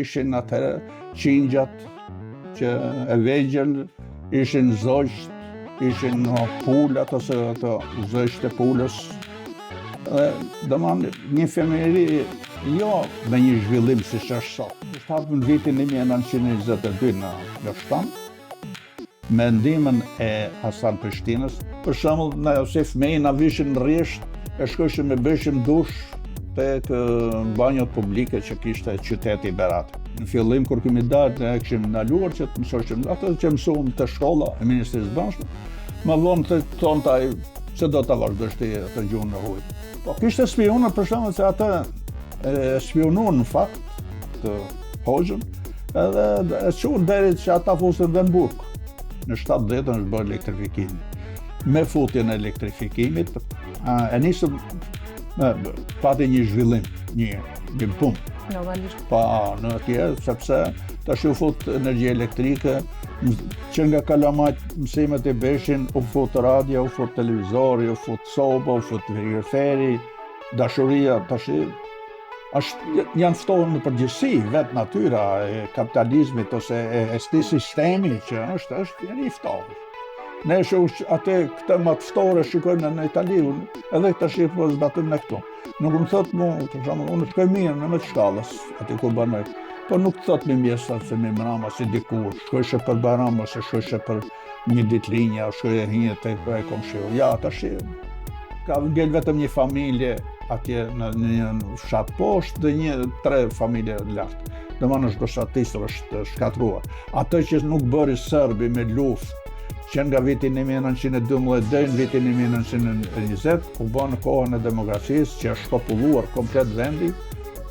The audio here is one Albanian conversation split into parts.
ishin atëherë qingjat që e vegjël, ishin zogjt, ishin pulat ose ato zogjt e pulës. Domethënë një femëri jo me një zhvillim si që është sot. Është hapur në vitin 1922 në shtanë, me ndihmën e Hasan Prishtinës. Për shembull, si fëmijë na vishin rresht, e shkojshim me bëjshim dush tek banjot publike që kishte qyteti i Beratit. Në fillim kur kemi dalë, ne kishim ndaluar që të mësoshim ato që mësuam te shkolla e Ministrisë Bashkë. Më vonë të thonte ai se do ta vazhdosh ti atë gjuhën e huaj. Po kishte spiona për shembull se atë spionuan në fakt të hoxhën, edhe e çuan deri që ata fusin dhe në burg. Në 70 është bërë elektrifikimi. Me futjen e elektrifikimit, e nisëm pati një zhvillim, një bum. Pa në tjerë, sepse tash u fut energji elektrike, që nga kalamajt mësimet i beshin, u fut radio, u fut televizori, u fut soba, u fut frigoriferi, dashuria, tash janë ftohen në përgjithësi vetë natyra e kapitalizmit ose e këtij sistemi që është i ftohur. Ne atë këtë më të ftore shikojmë në Itali, edhe tash po zbatojmë ne këtu. Nuk më thot mu, për shembull, unë shkoj mirë në shkallës, aty ku banoj. Po nuk thot më mirë se më mbrama si dikur, shkojshe për Bajram ose shkojshe për një ditëlinje, shkojë hinje tek ai komshiu. Ja, tash ka ngel vetëm një familje atje në një fshat poshtë dhe 3 familje lart. Domethënë është goshatisër, është shkatruar. Atë që nuk bëri serbi me luftë që nga vitin 1912 deri në vitin 1920 u bë në kohën e demokracisë që është populluar komplet vendi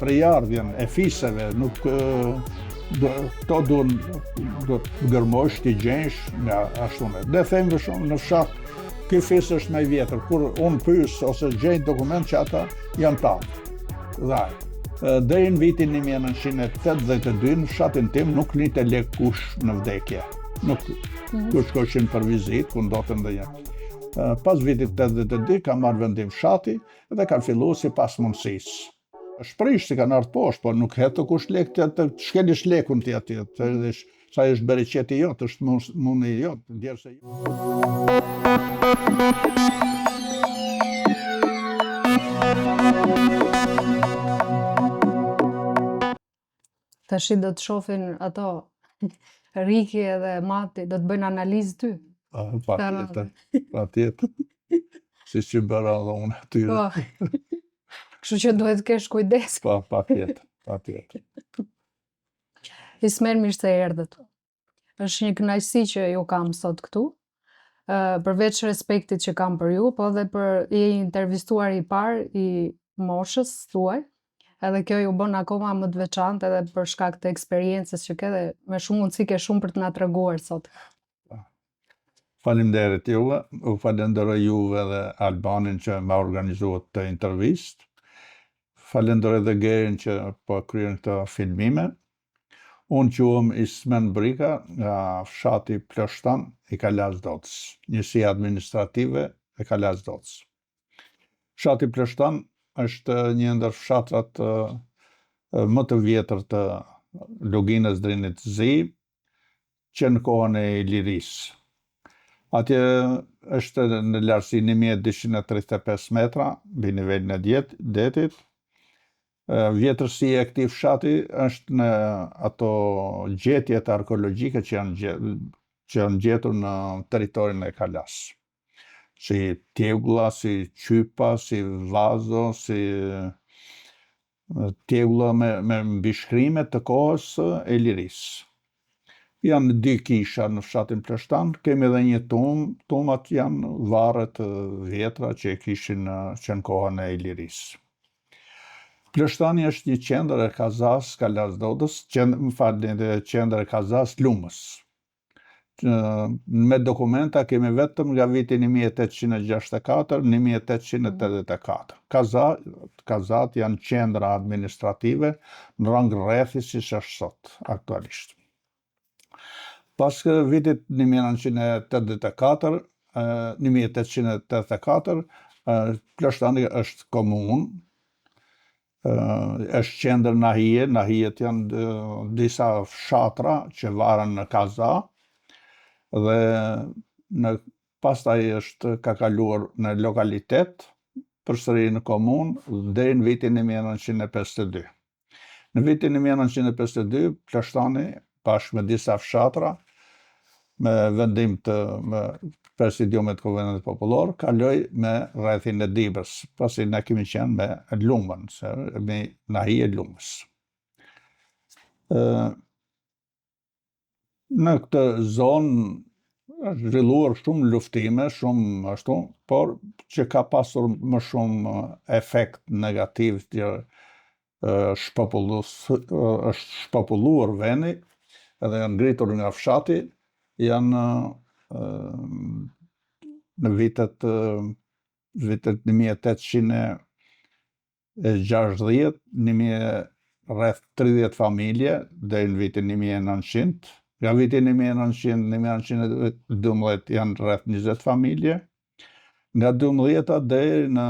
për ardhjen e fisëve, nuk to duhen gërmosh ti gjensh nga ashtu ne. Dhe themi shumë në fshat ky fis është më i vjetër, kur unë pyes ose gjej dokument që ata janë tanë. Deri në vitin 1982 në fshatin tim nuk linte lek kush në vdekje. Nuk kur shkojshin për vizitë, ku ndodhen ndonjë. Pas vitit 82 ka marrë vendim fshati dhe ka filluar sipas mundësisë. Është prish se kanë ardhur poshtë, por nuk hetë kush lek të shkelish lekun ti aty. Sa është bereqeti jot, është mundi jot, ndjerse Tashi do të shohin ato Riki edhe Mati, do të bëjnë analizë ty. Patjetër. Si që bëra dhe unë atyre. Kështu që duhet të kesh kujdes. Patjetër. Ismer, mirë se erdhët. Është një kënaqësi që ju kam sot këtu. Përveç respektit që kam për ju, po edhe për je intervistuar i parë i moshës tuaj. Edhe kjo ju bën akoma më të veçantë edhe për shkak të eksperiencës që ke dhe me shumë mundësi ke shumë për të na treguar sot. Faleminderit juve, u falenderoj juve dhe Albanin që ma organizuat të intervistë. Falenderoj dhe Gerin që po kryen këto filmime. Unë quhem Ismen Brika nga fshati Ploshtan i Kalas Docës, njësia administrative e Kalas Docës. Fshati Ploshtan është një ndër fshatrat më të vjetër të luginës Drinit Zi, që në kohën e Ilirisë. Atje është në lartësi 1235 metra, mbi nivelin e detit. Vjetërsia e këtij fshati është në ato gjetjet arkeologjike që janë gjetur në territorin e Kalas. Si tjegulla, si qypa, si vazo, si tjegulla me mbishkrime të kohës e Ilirisë. Janë 2 kisha në fshatin Ploshtan, kemi edhe një tumat janë varret vjetra që kishin që në kohën e Ilirisë. Ploshtani është një qendër e kazas Kalas Docës, qendër e kazas Lumës. Me dokumenta kemi vetëm nga viti 1864-1884. Kazat janë qendra administrative në rang rrethi siç është sot aktualisht. Pas vitit 1884, Ploshtani është komunë është qendër nahije, nahijet janë disa fshatra që varen në kaza dhe pastaj ka kaluar në lokalitet, përsëri në komunë deri në vitin 1952. Në vitin 1952, Plashtani, bashkë me disa fshatra, me vendim të presidiumit të Kuvendit Popullor, kaloi me rrethin e Dibrës, pasi ne kemi qenë me Lumën, me nahije Lumës. Në këtë zonë është zhvilluar shumë luftime, shumë ashtu, por që ka pasur më shumë efekt negativ që është shpopulluar vendi, edhe janë ngritur nga fshati, janë në vitet 1860, rreth 30 familje, deri në vitin 1900, nga vitin 1900-1912 janë rreth 20 familje, nga 12-ta deri në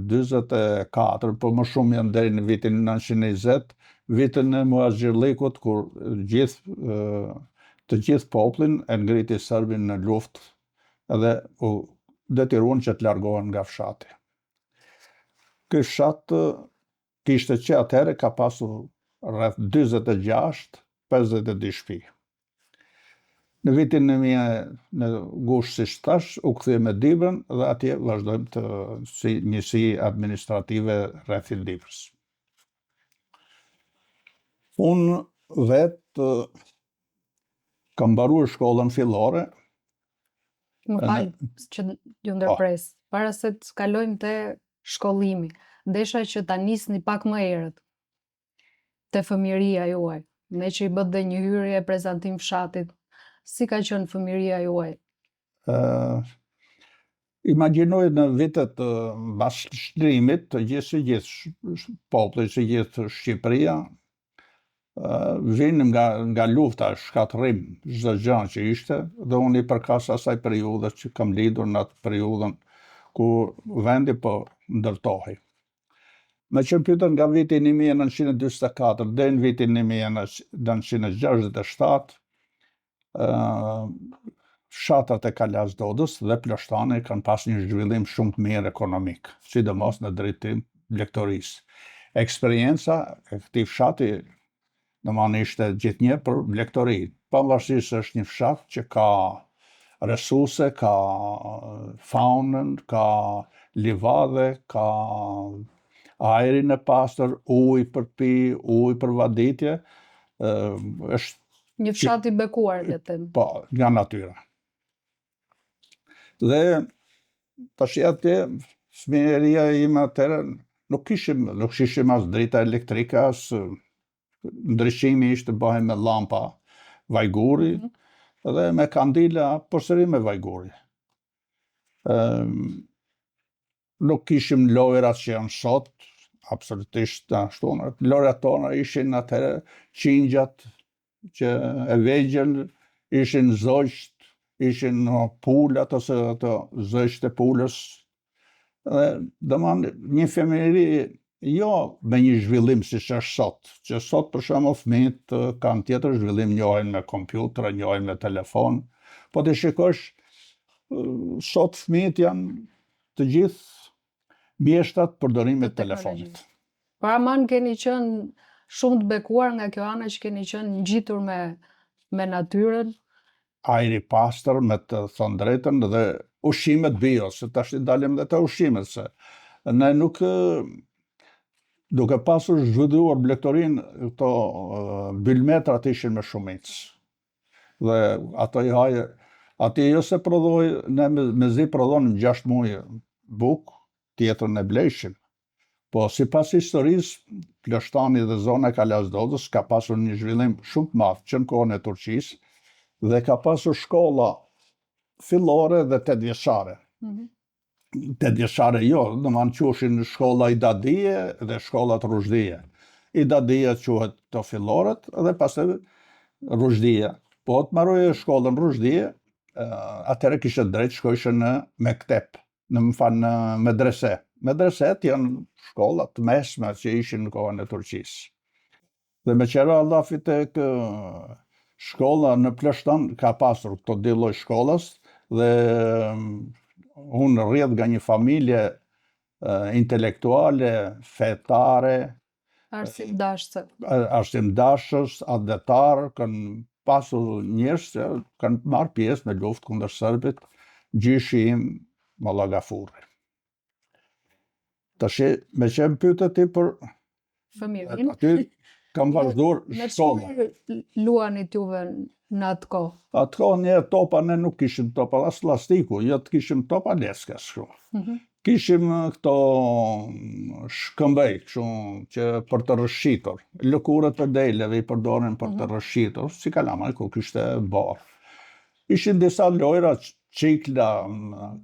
44, por më shumë janë deri në vitin 1920, vitin e Muazhirlikut, kur të gjithë popullin e ngriti Serbin në luftë edhe u detyruan që të largohen nga fshati. Ky fshat kishte që atëherë ka pasur rreth 46-52 shtëpi. Në vitin në gusht, si thash, u kthye me Dibrën dhe atje vazhdojmë si njësi administrative rreth Dibrës. Unë vetë kam mbaruar shkollën fillore. Më falë që ju ndërpres, para se të kalojmë te shkollimi, desha që ta nisni pak më herët te fëmijëria juaj, me që i bët dhe një hyrje prezantim fshatit. Si ka qenë fëmijëria juaj? Imagjinoj në vitet mbas shtrimit, të gjithë populli, të gjithë Shqipëria, vinë nga lufta, shkatërrim, çdo gjë që ishte, dhe unë i përkas asaj periudhe që kam lidur në atë periudhën ku vendi po ndërtohej. Me që pyetën nga viti 1944 deri në vitin 1967, fshatrat e Kalas Dodës dhe Plashtani kanë pas një zhvillim shumë të mirë ekonomik, sidomos në drejtim blegtorisë. Eksperienca e këtij fshati domethënë ishte gjithnjë për blegtori. Pavarësisht se është një fshat që ka resurse, ka faunën, ka livadhe, ka ajrin e pastër, ujë për pi, ujë për vaditje, është një fshat i bekuar, le të them. Po, nga natyra. Dhe tash atje fëmijëria ime atëherë nuk kishim as drita elektrike, as ndryshimi ishte bëhej me llampa vajguri dhe me kandila përsëri me vajguri. Nuk kishim lojrat që janë sot, absolutisht ashtu. Lojrat tona ishin atëherë qingjat që e vegjël, ishin zogjt, ishin pulat ose ato zogjt e pulës. Domethënë një fëmijëri jo me një zhvillim siç është sot, që sot për shembull fëmijët kanë tjetër zhvillim, njohin me kompjuter, njohin me telefon, po ti shikosh sot fëmijët janë të gjithë mjeshtat përdorimit të telefonit. Para man keni qenë shumë të bekuar nga kjo ana që keni qenë ngjitur me natyrën. Ajri pastër, me të thënë drejtën, dhe ushqimet bio, se tash i dalim dhe të ushqimet, se ne nuk, duke pasur zhvilluar blegtorinë, këto bylmetrat ishin me shumicë. Dhe ato i haje, ati jo se prodhoj, ne mezi prodhonim 6 muaj bukë, tjetrën e blejshim. Po sipas historisë, Plashtani dhe zona e Kalas Dodës ka pasur një zhvillim shumë të madh që në kohën e Turqisë, dhe ka pasur shkolla fillore dhe 8 vjeçare. 8 vjeçare jo, domethënë quheshin shkolla Idadije dhe shkollat Rushdije. Idadija quhet to filloret dhe pastaj Rushdija. Po të mbaroje shkollën Rushdije, atëherë kishte drejt shkojshe në mektep, në medrese, medreset janë shkollat mesme që ishin në kohën e Turqisë. Dhe me qera Allahit shkolla në Pleshtan ka pasur këto dy lloj shkollas dhe unë rrjedh nga një familje intelektuale, fetare, arsimdashës, adhetar, kanë pasur njerëz që kanë marrë pjesë në luftë kundër serbit, gjyshi im Molla Gafurri. Tash me që më pyetët ti për fëmijërinë, aty kam vazhduar shkolla. Me çfarë luanit juve në atë kohë? Atë kohë një topa, ne nuk kishim topa, as lastiku, jo të kishim topa leska shumë. Kishim këto shkëmbej, që për të rëshitur. Lëkurët e deleve i përdorin për të rëshitur, si kalamaj ku kishte barë. Ishin disa lojra, qikla,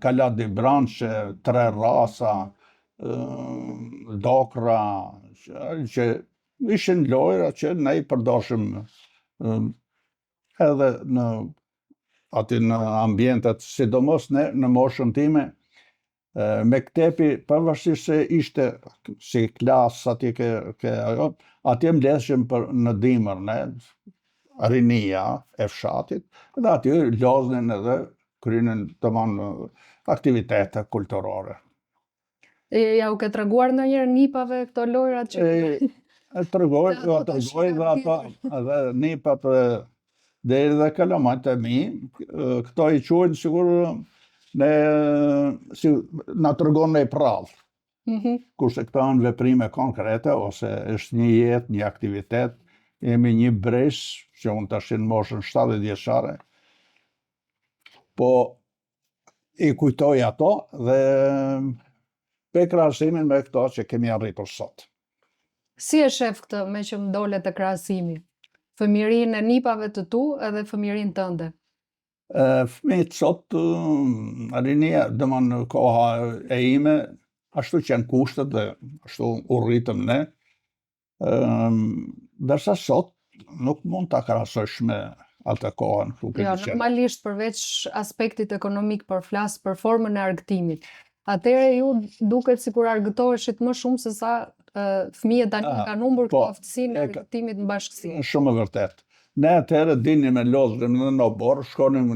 kaladi branche, tre rasa, dokra, që ishin lojra që ne i përdoshim edhe aty në ambientet, sidomos ne në moshën time, me këtepi, përvërsisht se ishte si klasë atje mleshëm në dimër, rinia e fshatit, dhe aty loznin edhe krynin të manë aktivitete kulturore. Ja u ke treguar ndonjëherë nipave këto lojrat që... Tregoj dhe ato edhe nipat deri dhe kalamajt e mi, këto i quajnë sigur na tregon në prallë. Kurse këto janë veprime konkrete, ose është një jetë, një aktivitet, jemi një bresh, që unë tash në moshën 70 vjeçare, po i kujtoj ato dhe pe krahasimin me këto që kemi arritur sot. Si e shef këtë me që më dole të krahasimi? Fëmijërinë e nipave të tu edhe fëmijërinë tënde? Fëmijët sot, rinia, në koha e ime, ashtu që janë kushtet dhe ashtu u rritëm ne, dërsa sot nuk mund ta krahasosh me atë kohën. Jo, normalisht përveç aspektit ekonomik për flas për formën e argëtimit. Atëherë ju duket sikur argëtoheshit më shumë se sa fëmijët tani kanë humbur këtë aftësinë e argëtimit në bashkësi. Shumë e vërtet. Ne atëherë dinim me lozhëm në Nobor, shkonim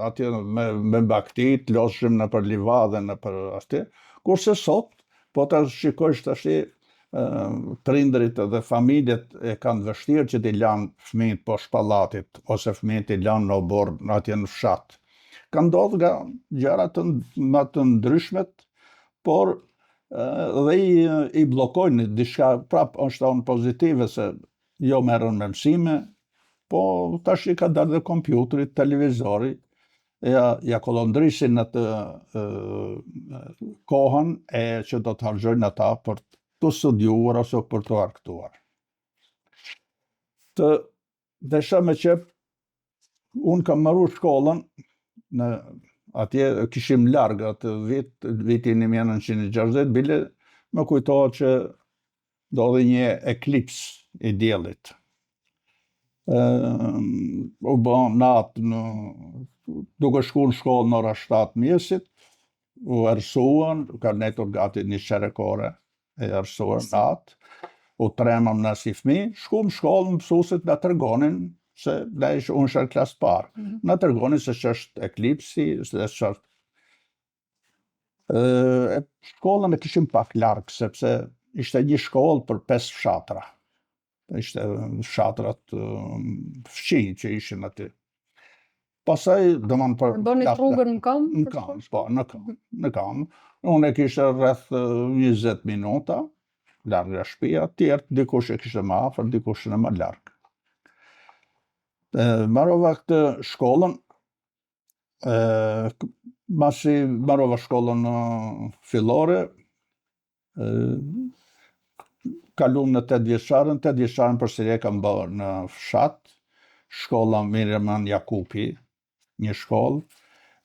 atje me baktit, lozhëm në për livadhe, në për atje, kurse sot, po të shikojsh tash prindërit dhe familjet e kanë vështirë që t'i lanë fëmijët poshtë pallatit, ose fëmijët t'i lanë në Nobor, atje në fshat. Ka ndodhur nga gjëra të ndryshmet, por dhe i bllokojnë diçka, prap është anë pozitive se jo merren me mësime, po tash i ka dalë dhe kompjuteri, televizori, ja kollondrisin atë kohën e që do të harxojnë ata për të studiuar ose për të argëtuar. Të desha me që unë kam marrë shkollën, atje kishim larg atë vitin 1960, bile më kujtohet që ndodhi një eklips i diellit. U bë natë, duke shku në shkollë në ora 7 mjesit, u erësuan, ka netur gati një qerekore e erësuar natë, u tremëm në si fëmijë, shku në shkollë, mësuesit na tregonin se unë shër klasë parë. Na tregonin se ç'është eklipsi, se ç'është. Shkollën e kishim pak larg, sepse ishte një shkollë për 5 fshatra. Ishte fshatrat fqinj që ishin aty. Pastaj, domethënë për... Bëni rrugën në kam? Në kam, po, në kam. Unë e kishe rreth 20 minuta, larg nga shtëpia, tjerë dikush e kishte më afër, dikush në më larg. Marrova këtë shkollën, masi marrova shkollën fillore, kalum në 8 vjeçaren, 8 vjeçaren përsëri kam bërë në fshat, shkolla Mirëman Jakupi, një shkollë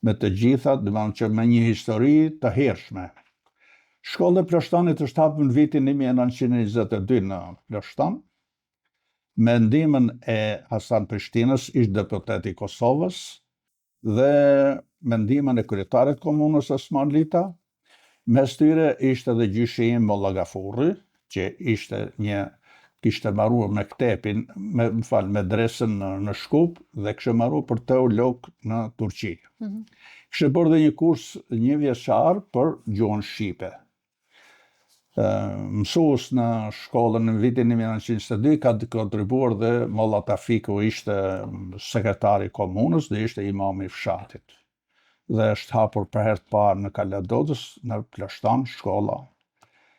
me të gjitha, domethënë që me një histori të hershme. Shkolla e Pleshtanit është hapur në vitin 1922 në Pleshtan, me ndihmën e Hasan Prishtinës, ish deputet i Kosovës, dhe me ndihmën e kryetarit komunës Osman Lita, Mes tyre ishte edhe gjyshim Molla Gafurri, që kishte marruar me ktepin, me dresën në Shkup dhe kishte marruar për teolog në Turqi. Kishte bërë dhe një kurs 1 vjeçar për gjuhën shqipe. Mësues në shkollën në vitin 1922 ka kontribuar dhe Molla Tafiku ishte sekretari i komunës dhe ishte imami i fshatit. Dhe është hapur për herë të parë në Kaladodës, në Ploshtan, shkolla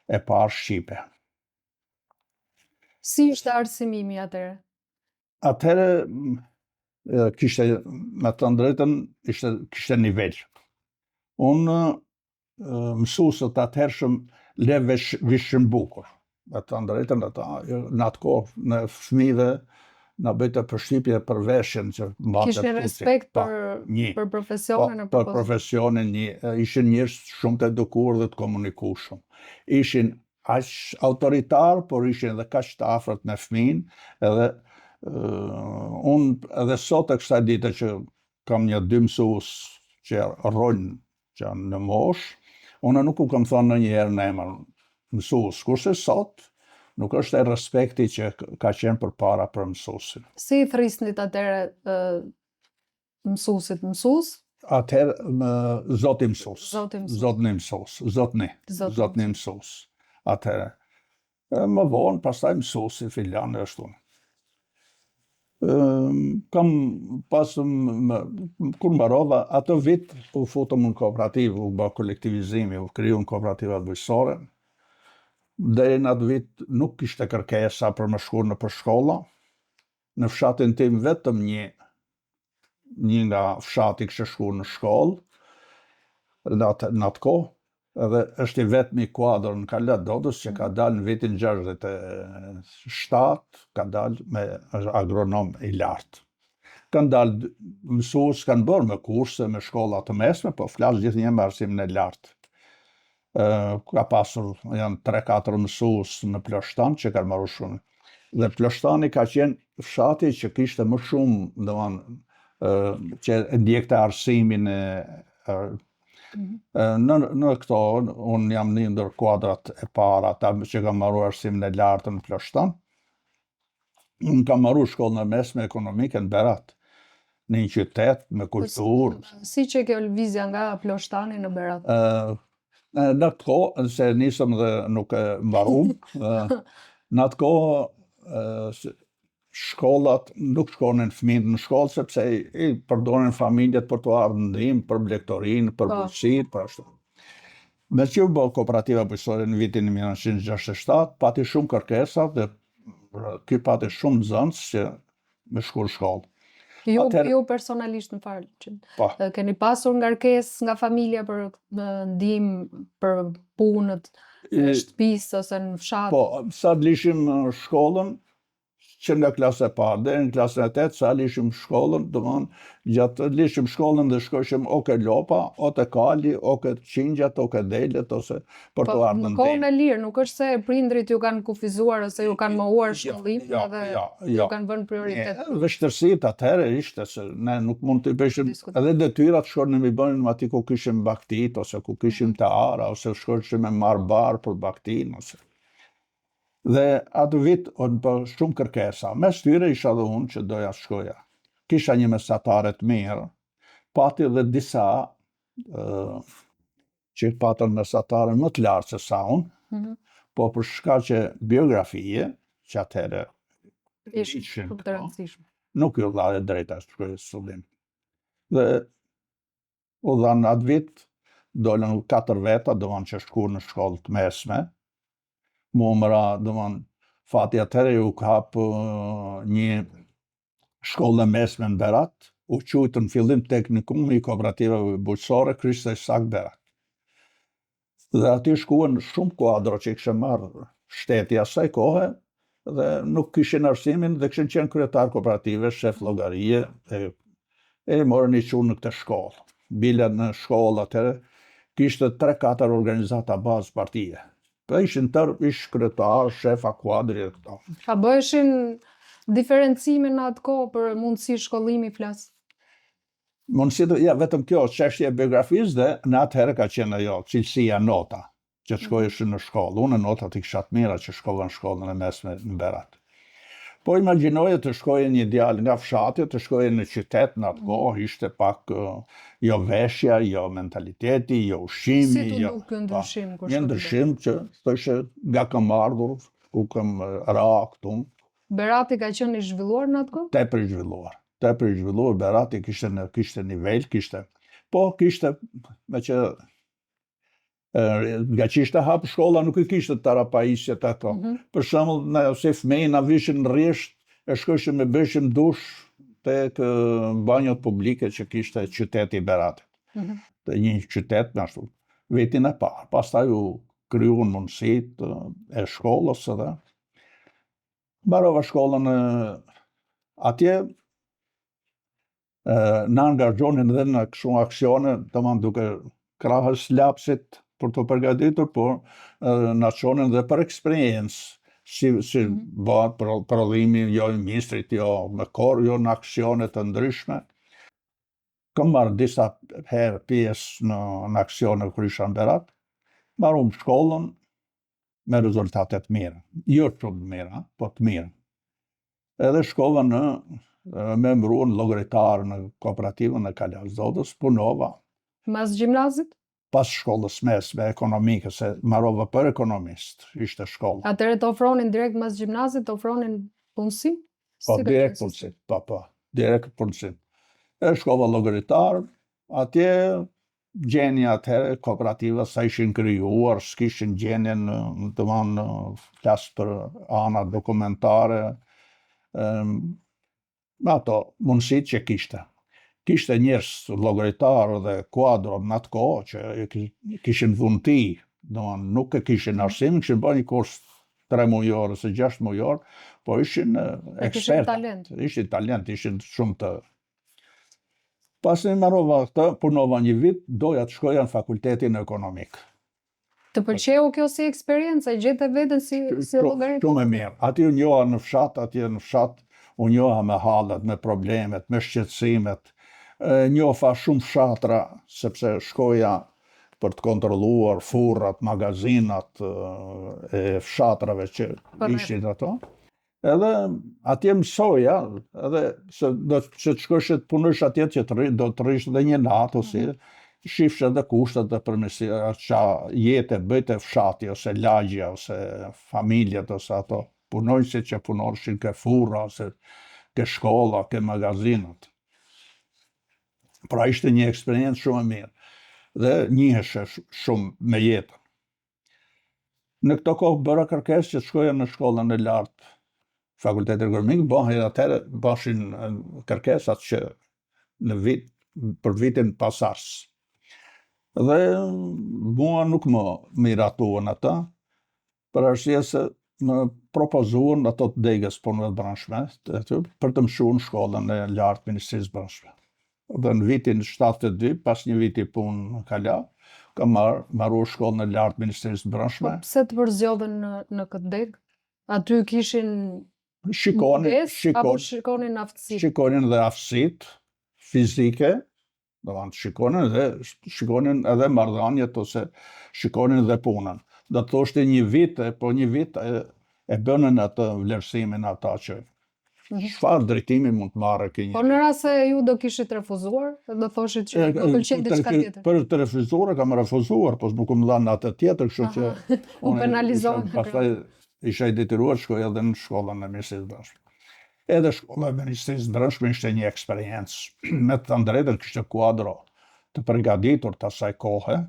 e parë shqipe. Si ishte arsimimi atëherë? Atëherë kishte, me të drejtën, kishte nivel. Unë mësuesët atëhershëm le vishin bukur. Me të drejtën, në atë kohë në fëmijëve na bëjtë përshtypje për veshjen që mbante. Kishte respekt për profesionin për profesionin, ishin njerëz shumë të edukuar dhe të komunikueshëm. Ishin aq autoritar, por ishin edhe kaq të afërt me fëmin, edhe unë edhe sot e kësaj dite që kam 2 mësues që rrojnë që janë në moshë, unë nuk u kam thënë ndonjëherë në emër mësues, kurse sot nuk është e respekti që ka qenë përpara për mësuesin. Si i thrisnit atëherë mësuesit? Mësues? Atëherë zoti mësues. Zotni mësues. Atëherë. Më vonë, pastaj mësuesi filian ashtu. Kam kur mbarova atë vit u futëm në kooperativë, u bë kolektivizimi, u kriju në kooperativat bujqësore. Deri në atë vit nuk kishte kërkesa për më shkuar nëpër shkolla. Në fshatin tim vetëm një nga fshati kishte shkuar në shkollë në atë kohë, edhe është i vetmi kuadër në Kaladodës që ka dalë në vitin 67, ka dalë me agronom i lartë. Kanë dalë mësues, kanë bërë me kurse, me shkolla të mesme, po flas gjithnjë me arsimin e lartë. Ka pasur, janë 3-4 mësues në Ploshtan që kanë marrë shumë. Dhe Ploshtani ka qenë fshati që kishte më shumë, domethënë, që ndjekte arsimin në këto, unë jam një ndër kuadrat e para, ata që kam marrë arsimin e lartë në Ploshtan. Unë kam marrë shkollën e mesme ekonomike në Berat, në një qytet me kulturë. Si që kjo lëvizja nga Ploshtani në Berat? Në atë kohë, se nisëm dhe nuk e mbarum, në atë kohë shkollat nuk shkonin fëmijët në shkollë, sepse i përdorin familjet për të ardhur ndihmë për blektorinë, për bujqësitë, për ashtu. Me që u bë kooperativa bujqësore në vitin 1967, pati shumë kërkesa dhe ky pati shumë nxënës që me shkuar shkollë. Jo personalisht në fakt. Keni pasur ngarkesë nga familja për ndihmë për punët e shtëpisë ose në fshat? Po, sa lishim shkollën, që nga klasa e parë deri në klasën e 8, sa lishim shkollën, domethënë gjatë lishim shkollën dhe shkoshim o ke lopa, o te kali, o ke qingjat, o ke delet, ose për të ardhur në në kohën e lirë, nuk është se prindrit ju kanë kufizuar ose ju kanë mohuar shkollimin dhe ju kanë vënë prioritet. Vështirësitë atëherë ishte se ne nuk mund të bëshim, edhe detyrat shkonin me bënin aty ku kishim baktit, ose ku kishim të ara, ose shkoshim me marr bar për baktin, ose. Dhe atë vit për shumë kërkesa. Mes tyre isha dhe unë që doja shkoja. Kisha një mesatare të mirë, pati dhe disa që patën mesatare më të lartë se sa unë, po për shkaqe biografie, që atëherë ishin të rëndësishme. Nuk ju dha drejta shkojë studim. Dhe u dhanë atë vit, dolën 4 veta, doan që shkuar në shkollë të mesme. Mëra, fati atëherë ju hap një shkollë mesme në Berat, u quajtë në fillim teknikumi i kooperativave bujqësore Krishta Ishak Berat. Dhe aty shkuan shumë kuadro që i kishin marrë shteti asaj kohe dhe nuk kishin arsimin dhe kishin qenë kryetar kooperative, shef llogarie, e morën i çunë në këtë shkollë. Bile në shkollë atëherë kishte 3-4 organizata bazë partije. Po ishin ish kryetar, shefa kuadri e këto. A bëheshin diferencime në atë kohë për mundësi shkollimi flas? Mundësit, ja, vetëm kjo çështja e biografisë dhe në atëherë ka qenë ajo cilësia nota, që të shkojesh në shkollë. Unë notat i kisha të mira që shkova në shkollën e mesme në Berat. Po imagjinoje të shkoje një djalë nga fshati, të shkoje në qytet në atë kohë, ishte pak jo veshja, jo mentaliteti, jo ushqimi. Si të nuk ky ndryshim kur Një ndryshim që thoshe nga kam ardhur, ku kam ra këtu. Berati ka qenë i zhvilluar në atë kohë? Tepër i zhvilluar. Tepër i zhvilluar, Berati kishte nivel, kishte. Po kishte, me që nga që ishte hapë shkolla nuk i kishte tarapajisjet ato. Për shembull, si fëmijë na vishin në rresht, e shkoshim e bëshim dush tek banjot publike që kishte qyteti i Beratit. Te një qytet me ashtu. Vitin e parë. Pastaj u krijuan mundësitë e shkollës edhe. Mbarova shkollën atje. Na angazhonin edhe në kështu aksione, domethënë duke krahas lapsit për të përgatitur, por na çonin dhe për eksperiencë, si bëhet prodhimi jo i ministrit, jo me korë, jo në aksione të ndryshme. Kam marrë disa herë pjesë në aksione kur isha në Berat, mbarum shkollën me rezultate të mira. Jo shumë të mira, po të mira. Edhe shkova me mbruan llogaritar në kooperativën e Kalazodës, punova. Mas gjimnazit? Pas shkollës mesme ekonomike, se marrova për ekonomist, ishte shkolla. Atëherë të ofronin direkt mas gjimnazit, të ofronin punësim? Po, direkt punësim, po, direkt punësim. E shkova llogaritar, atje gjenja atëherë kooperativa sa ishin krijuar, s'kishin gjenjen, domethënë flas për ana dokumentare, ato mundësit që kishte. Kishte njerëz llogaritarë dhe kuadro në atë kohë që kishin dhunti, domethënë nuk e kishin arsim, kishin bërë një kurs 3 mujor ose 6 mujor, po ishin ekspertë. Ishin talent, ishin shumë të. Pasi marrova këtë, punova një vit, doja të shkoja në fakultetin ekonomik. Të pëlqeu kjo si eksperiencë, gjete veten si llogaritar? Shumë e mirë. Aty u njoha në fshat, u njoha me hallet, me problemet, me shqetësimet. Njofa shumë fshatra, sepse shkoja për të kontrolluar furrat, magazinat e fshatrave që ishin ato. Edhe atje mësoja, edhe se do që të shkosh të punosh atje që do të rrish edhe një natë, ose shifsh edhe kushtet dhe përmirësia qa jetë bëjte fshati, ose lagja, ose familjet, ose ato punojësit që punoshin ke furra, ose ke shkolla, ke magazinat. Pra ishte një eksperiencë shumë e mirë dhe njiheshe shumë me jetën. Në këto kohë bëra kërkesë që të shkoja në shkollën e lartë, fakultetin ekonomik, bashin kërkesat që për vitin pasars. Dhe mua nuk më miratuan ata, për arsye se më propozuan ato të degës punëve të branshme, për të mësuar në shkollën e lartë Ministrisë Brendshme. Dhe në vitin 72, pas një viti punë në Kala, kam marruar shkollën e lartë Ministrisë Brendshme. Po pse të përzgjodhen në këtë degë? Aty kishin shikonin aftësitë? Shikonin dhe aftësitë fizike, shikonin edhe marrëdhëniet ose shikonin edhe punën. Do të thoshte një vit e bënën atë vlerësimin ata që çfarë drejtimi mund të marrë kjo një. Po në rast se ju do kishit refuzuar, do thoshit që do pëlqen diçka tjetër. Për të refuzuar kam refuzuar, po nuk më dhanë atë tjetër, kështu që u penalizohen. Pastaj isha i detyruar të shkoj edhe në shkollën e Ministrisë Brendshme. Edhe shkolla e Ministrisë Brendshme ishte një eksperiencë. Me të drejtën kishte kuadro të përgatitur të asaj kohe.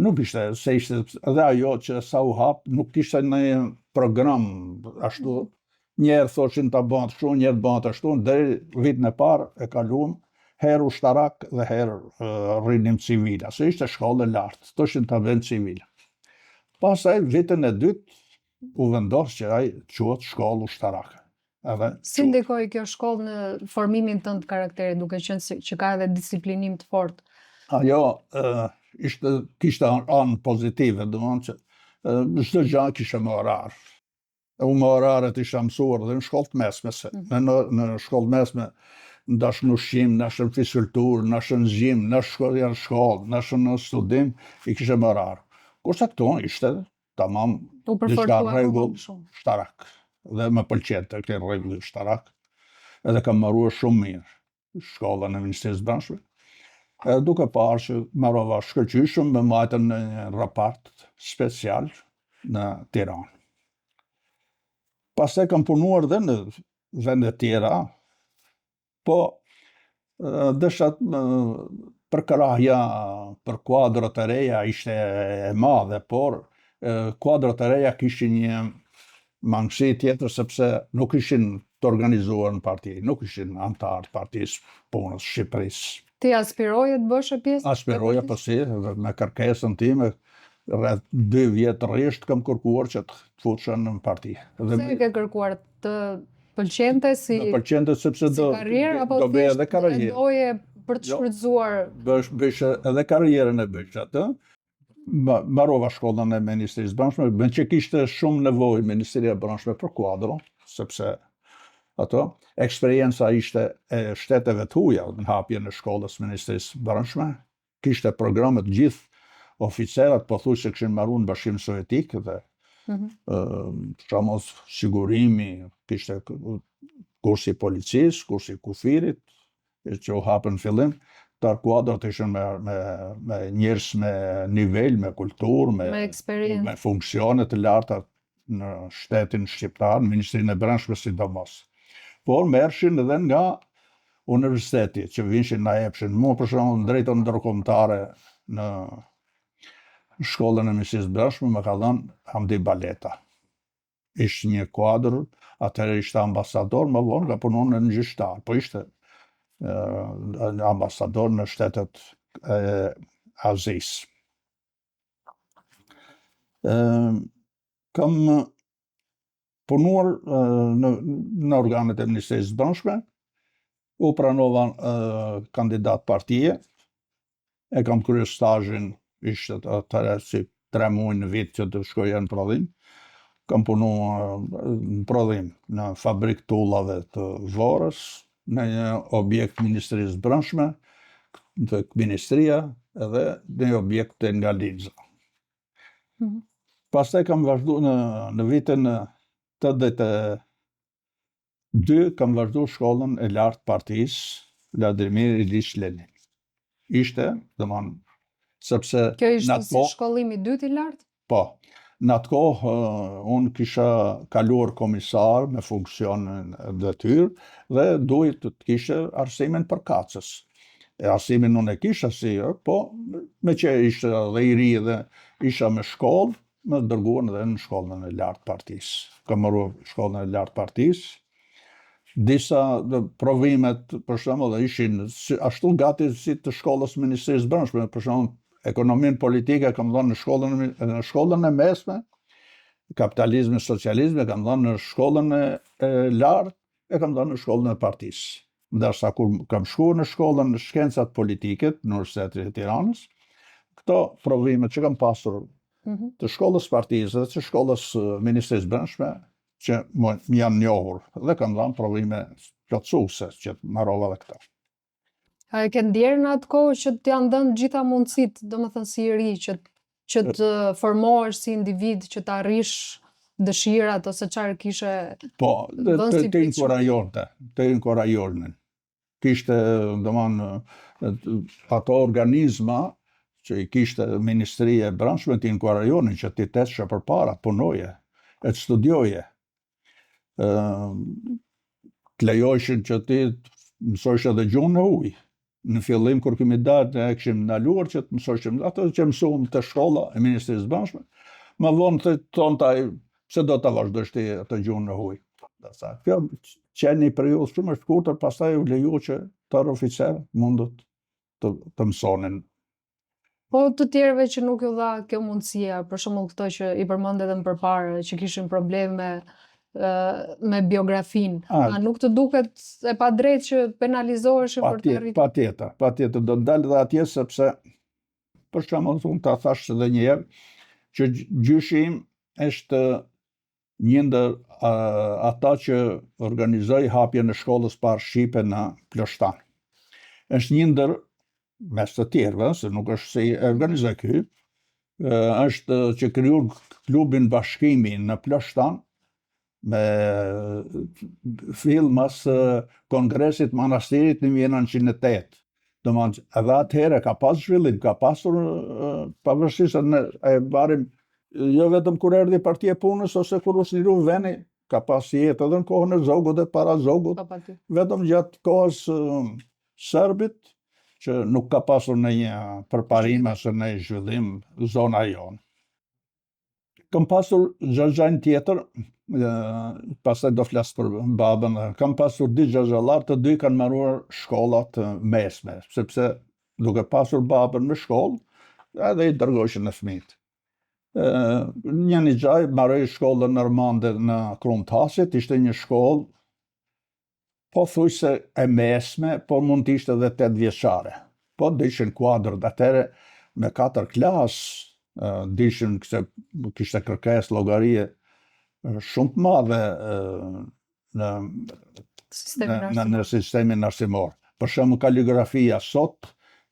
Nuk ishte, se ishte edhe ajo që sa u hap, nuk kishte një program ashtu. Njerë thoshin të bëhat ashtu, njerë bëhat ashtu, deri vitin e parë e kaluam herë ushtarak dhe herë rrinim civila, se ishte shkollë e lartë, thoshin të vend civila. Pastaj vitin e dytë u vendos që ai quhet shkollë ushtarake. Si ndikoi kjo shkollë në formimin tënd të karakterit, duke qenë që ka edhe disiplinim të fortë? Ajo kishte anë pozitive, domethënë që çdo gjë kishte me orar. Unë me oraret isha mësuar dhe në shkollë të mesme, në shkollë mesme ndash në ushqim, ndash në fizikulturë, ndash në zgjim, ndash në shkollë, ndash në studim, i kishe më rarë. Kurse këto ishte tamam U diçka përfortua rregull shumë. shtarak. Dhe më pëlqente këtë rregull shtarak. Edhe kam mbaruar shumë mirë shkollën e Ministrisë Brendshme. Duke parë që mbarova shkëlqyshëm me majtën në një raport special në Tiranë. Pastaj kam punuar dhe në vende tjera, po desha përkrahja për kuadrat e reja ishte e madhe, por kuadrat e reja kishin një mangësi tjetër sepse nuk ishin të organizuar në parti, nuk ishin antarë të Partisë Punës Shqipërisë. Ti aspiroje të bësh pjesë? Aspiroja po si, me kërkesën time, rreth 2 vjet rresht kam kërkuar që të futesha në parti. Pse e ke kërkuar? Të pëlqente si Më pëlqente sepse do karrierë apo bëj edhe thjesht karrierë. doje për të shfrytzuar? Bësh edhe karrierën e bësh atë. Mbarova shkollën e Ministrisë Brendshme, me që kishte shumë nevojë Ministria e Brendshme për kuadro, sepse ato eksperienca ishte e shteteve të huaja në hapjen e shkollës Ministrisë Brendshme. Kishte programe të gjithë oficerat pothuajse kishin mbaruar në Bashkimin Sovjetik dhe shamos sigurimi, kishte kursi policisë, kursi kufirit, që u hapën në fillim. Tar kuadrat ishin me njerëz me nivel, me kulturë, Me eksperiencë. me funksione të larta në shtetin shqiptar, në Ministrinë e Brendshme sidomos. Por merrshin edhe nga universiteti, që vinshin na jepshin. Mua për shembull drejton ndërkombëtare në shkollën e Ministrisë Brendshme më ka dhënë Hamdi Baleta. Ishte një kuadër, atëherë ishte ambasador, më vonë ka punuar në gjyqtar, po ishte ambasador në shtetet e Azisë. Kam punuar në organet e Ministrisë Brendshme, u pranova kandidat partije, e kam kryer stazhin, ishte atëherë si 3 muaj në vit që të shkoja në prodhim. Kam punuar në prodhim në fabrikë tullave të Vorrës, në një objekt Ministrisë Brendshme, të Ministria, edhe në një objekt të nga Lindza. Pastaj kam vazhduar në vitin 82, kam vazhduar shkollën e lartë partisë Vladimir Ilich Lenin. Ishte, domethënë, sepse Kjo ishte si shkollimi i dytë i lartë? po, në atë kohë unë kisha kaluar komisar me funksionin detyrë dhe duhet të kishe arsimin për kacës. Arsimin unë e kisha si, po me që ishte dhe i ri dhe isha me shkollë, më dërguan edhe në shkollën e lartë partisë. Kam marrë shkollën e lartë partisë. Disa provimet, për shembull, ishin ashtu gati si të shkollës Ministrisë Brendshme, për shembull, ekonominë politike kam dhënë në shkollën e mesme, kapitalizmi, socializmi kam dhënë në shkollën e lartë, e kam dhënë në shkollën e partisë. Ndërsa kur kam shkuar në shkollën e shkencat politike në Universitetin e Tiranës, këto provimet që kam pasur të shkollës partisë dhe të shkollës Ministrisë Brendshme, që më janë njohur, dhe kam dhënë provime plotësuese që mbarova edhe këta. A e ke ndjerë në atë kohë që të janë dhënë gjitha mundësitë, domethënë si i ri, që të formohesh si individ, që të arrish dëshirat ose çfarë kishe Po, vënë si të inkurajonin. Kishte, domethënë, ato organizma që i kishte Ministria e Brendshme të inkurajonin që ti teshe përpara, punoje, e të studioje. Të lejojshin që ti mësojsh edhe gjuhën e huaj. Në fillim kur kemi dalë, ne kishim ndaluar që të mësojshim ato që mësuam te shkolla e Ministrisë Brendshme. Më vonë të thontaj pse do ta vazhdosh ti atë gjuhën e huaj. Kjo qenë një periudhë shumë e shkurtër, pastaj u leju që tërë oficerët mundët të mësonin. Po të tjerëve që nuk ju dha kjo mundësia, për shembull këto që i përmendet edhe më përpara, që kishin probleme me biografinë, a nuk të duket e padrejtë që penalizoheshin për të arritur? Patjetër, do të dalë dhe atje sepse, për shembull, unë ta thash edhe një herë, që gjyshi im është një ndër ata që organizoi hapjen e shkollës parë shqipe në Ploshtan. Është një ndër, mes të tjerëve, se nuk është se i organizoi ky, është që kriju klubin Bashkimi në Ploshtan me fill mas Kongresit Manastirit në 1908. Domethënë, edhe atëherë ka pas zhvillim, ka pasur pavarësisht se ne e barim jo vetëm kur erdhi Partia e Punës ose kur u sliru veni, ka pas jetë edhe në kohën e Zogut dhe para Zogut, vetëm gjatë kohës Serbit, që nuk ka pasur në një përparim ose në një zhvillim zona jonë. Kam pasur xhaxhajn tjetër, pastaj do flas për babën, kam pasur dy xhaxhallar, të dy kanë mbaruar shkollat mesme, sepse duke pasur babën në shkollë, edhe i dërgojshin në fëmijët. Një xhaj mbaroi shkollën normande në Krumtasit, ishte një shkollë pothuajse e mesme, por mund të ishte edhe 8 vjeçare. Po dishin kuadrët atëre me 4 klasë, dishin se kishte kërkesë llogarie shumë të madhe në sistemin arsimor. Për shembull, kaligrafia sot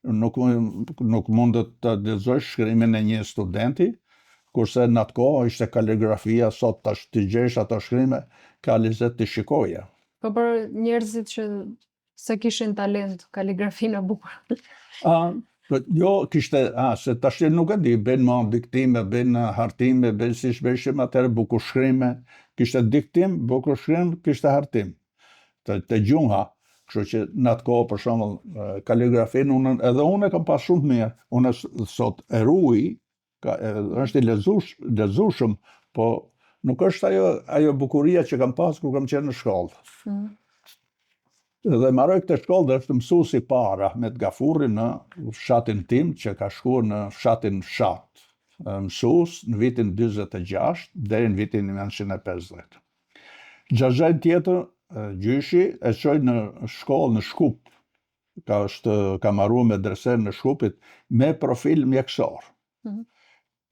nuk mundet të lexosh shkrimin e një studenti, kurse në atë kohë ishte kaligrafia, sot tash të gjesh ato shkrime, ka lezet të shikoje. Po për njerëzit që se kishin talent, kaligrafinë e bukur. Jo, kishte, se tash nuk e di, ben ma diktime, ben hartime, ben si shbeshim atëre bukurshkrime, kishte diktim, bukurshkrim, kishte hartim. Të gjunha, kështu që në atë kohë, për shembull, kaligrafinë, edhe unë e kam pas shumë mirë, unë sot e ruaj, është i lezushëm, po nuk është ajo bukuria që kam pas kur kam qenë në shkollë. Dhe marroj këtë shkollë dhe është mësuesi i parë Ahmet Gafurri në fshatin tim, që ka shkuar në fshatin Fshat, mësues në vitin 46 deri në vitin 1950. Xhaxhaj tjetër, gjyshi, e çoi në shkollë në Shkup, ka marruar medresen në Shkupit me profil mjekësor.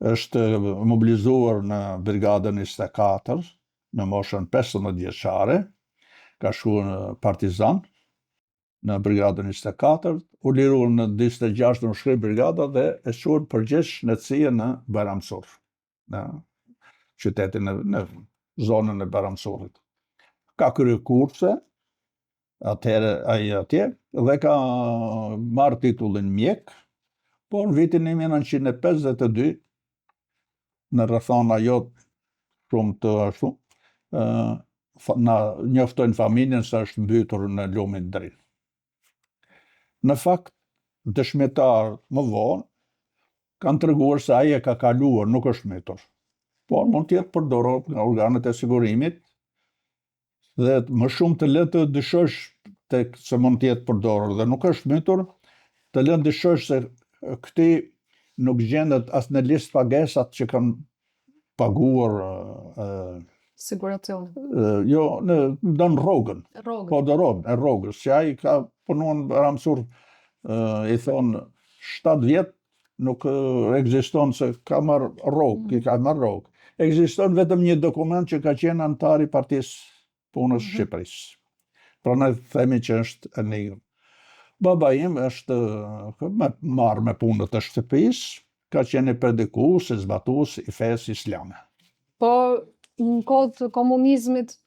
Është mobilizuar në brigadën 24 në moshën 15 vjeçare, ka shkuar në Partizan në brigadën 24, u liruar në 26 në shkri brigada dhe e shkuar përgjegjës shëndetësie në Bayramsur, në qytetin në zonën e Bayramsurit. Ka kryer kurse atëherë ai atje dhe ka marrë titullin mjek, por në vitin 1952 në rrethana jo shumë të ashtu, na njoftojnë familjen se është mbytur në lumin Drin. Në fakt, dëshmitar më vonë kanë treguar se ai e ka kaluar, nuk është mbytur. Por mund të jetë përdorur nga organet e sigurimit dhe më shumë të le të dyshosh se mund të jetë përdorur dhe nuk është mbytur, të le të dyshosh se këti nuk gjendet as në listë pagesat që kanë paguar siguracion. Jo, në rrogën. Po në rrogës, që ai ka punuar në Bayramsur, i thonë 7 vjet, nuk ekziston se ka marrë rrogë, i ka marrë rrogë. Ekziston vetëm një dokument që ka qenë antar i Partisë Punës Shqipërisë. Prandaj themi që është e nigër. Baba im është marrë me punët e shtëpisë, ka qenë i predikues, i zbatues i fesë islame. Po në kohë të komunizmit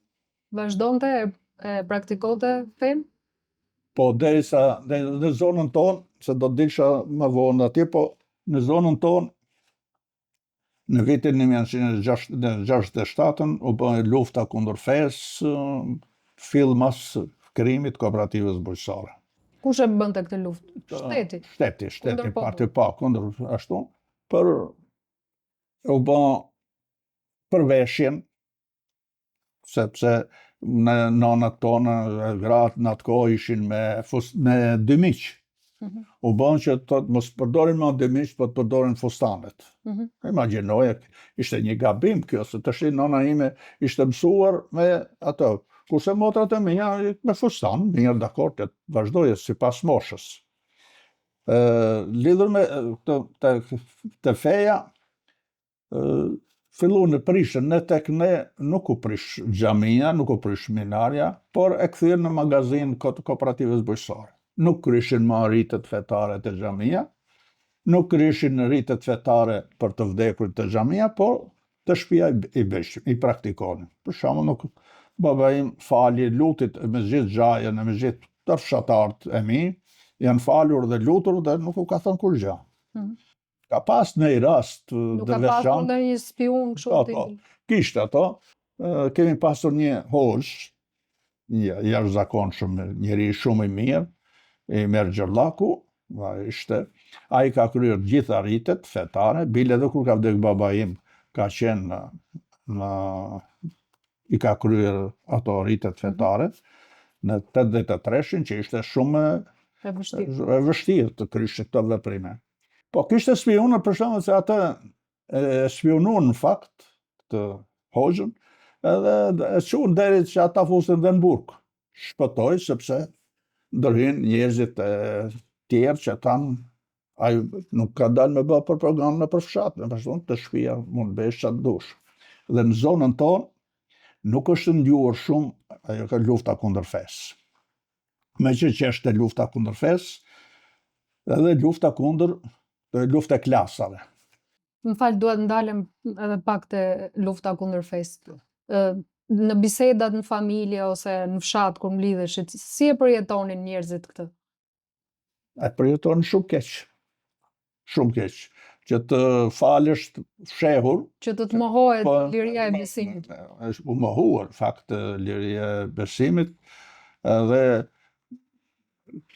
vazhdonte e praktikonte fen? Po derisa në zonën tonë, se do dilsha më vonë atje, po në zonën tonë në vitin 1967 u bë lufta kundër fesë, fill mas krimit kooperativës bujqësare. Kush e bënte këtë luftë? Shteti. Shteti, parti pa, kundër ashtu, për u bë përveshjen, sepse në nonat tonë, gratë në atë kohë ishin me dymiq. U bën që mos përdorin më dymiq, po të përdorin fustanet. Imagjinoje, ishte një gabim kjo, se tash nona ime ishte mësuar me ato, kurse motrat e mia me fustan, mirë dakord, të vazhdoje sipas moshës. Lidhur me të feja, fillu në prishën, ne tek ne nuk u prish xhamia, nuk u prish minarja, por e kthyen në magazin kooperativës bujqësore. Nuk kryeshin më rritet fetare të xhamia, nuk kryeshin rritet fetare për të vdekurit të xhamia, por të shtëpia i bëshim, i praktikonin. Për shembull, nuk baba im fali lutit me gjithë xhajën, me gjithë të fshatarët e mi, janë falur dhe lutur dhe nuk u ka thënë kur gjë. Ka pas në i rast Nuk ka pasur ndonjë spiun kështu ti. Kishte ato. Kemi pasur një hoxh, jashtëzakonshëm, njeri shumë i mirë, i Mergjërllaku, ai ka kryer gjitha rritet fetare, bile edhe kur ka vdek baba im, ka qenë i ka kryer ato rritet fetare në 83-shin, që ishte shumë e vështirë të kryshte këto veprime. Po kishte spionë, për shembull, se atë e spionuan në fakt të hoxhën, edhe e çuan deri që ata fusin dhe në burg. Shpëtoi sepse ndërhyn njerëzit e tjerë që tanë ai nuk ka dalë me bë propagandë nëpër fshat, me vazhdon të shtëpia mund bësh çfarë dush. Dhe në zonën tonë nuk është ndjuar shumë ajo ka lufta kundër fesë. Meqenëse është lufta kundër fesë, edhe lufta kundër lufta e klasave. Më fal, duhet ndalem edhe pak te lufta kundër fesë. Në bisedat në familje ose në fshat kur mlidheshit, si e përjetonin njerëzit këtë? E përjetonin shumë keq. Shumë keq. Që të falesh fshehur. Që të mohohet liria e besimit. Është u mohuar fakt liria e besimit, dhe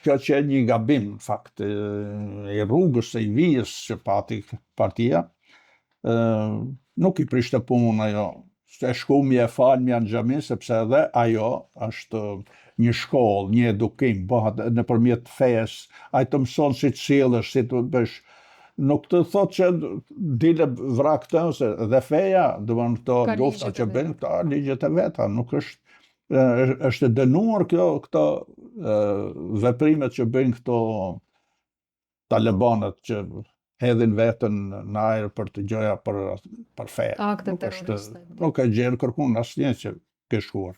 kjo që një gabim, në fakt, i rrugës e i vijës që pati partia, nuk i prishte punën ajo. E shkumje e falmja në xhami, sepse edhe ajo është një shkollë, një edukim, bëhet nëpërmjet fesë, ai të mëson si të sillesh, si të bësh. Nuk të thot që dile vra këtë, ose dhe feja, domethënë këto lufta që bën, këto ligjet e veta, nuk është dënuar këto veprimet që bëjnë këto talibanët që hedhin veten në ajër për të gjoja për fe. Akte terroriste. Nuk e gjenë kërkun asnjë që ke shkuar.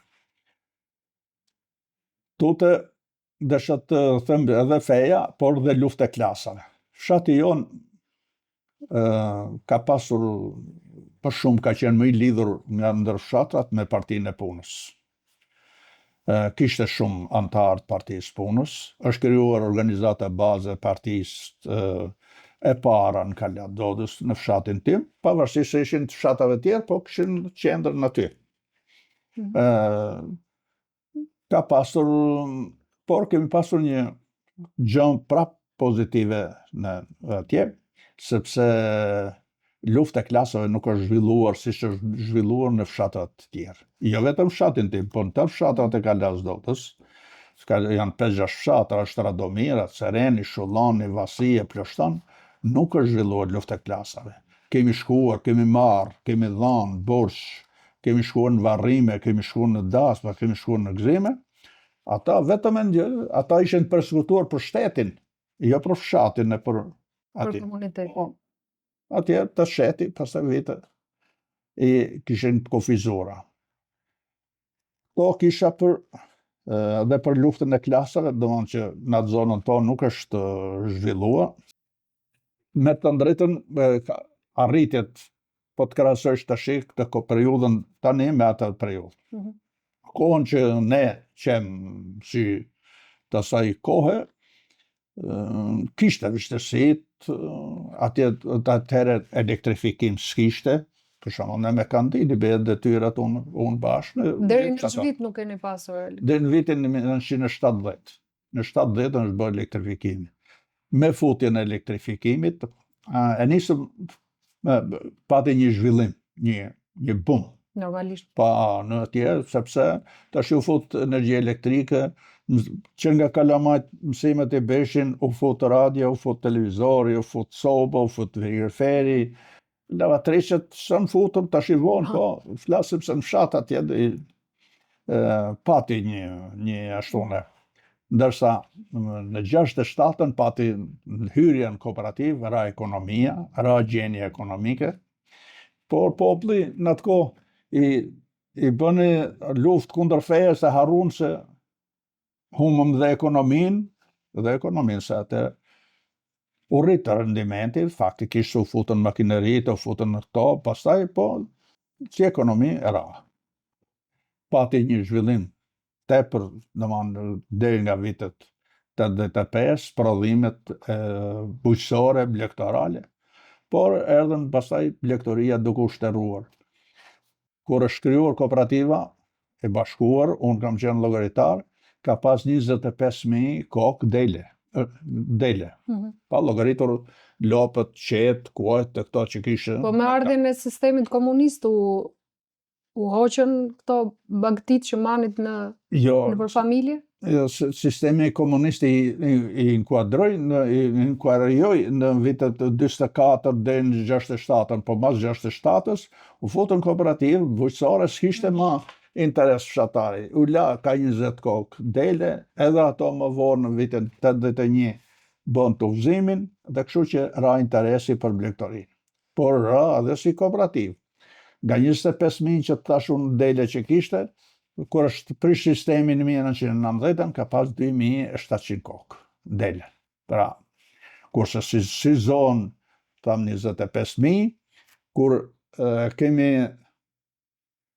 Tute desha të them edhe feja, por dhe luftë e klasave. Fshati jon ka pasur për shumë ka qenë më i lidhur nga ndër fshatrat me Partinë e Punës. Kishte shumë antarë të Partisë Punës, është krijuar organizata baze e partisë e para në Kalat Dodës në fshatin tim, pavarësisht se ishin të fshatave tjerë, po kishin qendrën aty. Ka pasur, por kemi pasur një gjë prap pozitive në atje, sepse lufta e klasave nuk është zhvilluar siç është zhvilluar në fshatrat të tjerë. Jo vetëm fshatin tim, por në të fshatrat e Kalas Dodës, janë 5-6 fshatra, është Radomira, Cereni, Shullani, Vasie, Ploshtan, nuk është zhvilluar lufta e klasave. Kemi shkuar, kemi marrë, kemi dhënë borx, kemi shkuar në varrime, kemi shkuar në dasma, kemi shkuar në gëzime. Ata vetëm ata ishin përsekutuar për shtetin, jo për fshatin e për Për komunitetin. Atje të sheti, pastaj vite, i kishin kufizura. Po kisha edhe për luftën e klasave, domethënë që në atë zonën tonë nuk është zhvilluar. Me të drejtën, arritjet, po të krahasosh tash këtë periudhën tani me atë periudhë. Kohën që ne qem si të asaj kohe, kishte vështirësitë, atëherë elektrifikim s'kishte, për shembull ne me kandili bëhet detyrat unë bashkë. Deri në ç'vit nuk keni pasur? Deri në vitin 1970. Në 70 është bërë elektrifikimi. Me futjen e elektrifikimit, e nisëm pati një zhvillim, një boom. Normalisht. Pa në atje, sepse tash u fut energji elektrike, që nga kalamajt mësimet i beshin, u fut radio, u fut televizori, u fut soba, u fut frigoriferi, lavatriçet s'an futëm tash i vonë, po flasim se në fshat atje pati një ashtune. Ndërsa në 67-ën pati hyrjen kooperativ, ra ekonomia, ra gjenje ekonomike, por populli në atë kohë i bëni luftë kundër feje se harun se humëm dhe ekonominë se atë u rritë rendimenti, faktikisht u futën makineritë, u futën në këto, pastaj po që ekonomi e ra. Pati një zhvillim tepër, deri nga vitet 85, prodhimet bujqësore, blegtarale, por erdhën pastaj blegtoria duke u shtërruar. Kur është krijuar kooperativa e bashkuar, unë kam qenë llogaritar, ka pas 25.000 kokë dele. Pa llogaritur lopët, qetë, kuajt e këto që kishte. Po me ardhjen e sistemit komunist u hoqën këto bagtit që manit nëpër familje? Jo, sistemi komunist i inkuadroi në vitet 44 deri në 67, po mas 67-s u futën kooperativë bujqësore, s'kishte më interes fshatari. U la ka 20 kokë dele, edhe ato më vonë në vitin 81 bën të udhëzimin, dhe kështu që ra interesi për blegtorinë. Por ra edhe si kooperativë. Nga 25.000 që tash unë dele që kishte, kur është prish sistemi në 1990, ka pas 2.700 kokë dele. Pra, kurse si zonë, tam 25.000, kur kemi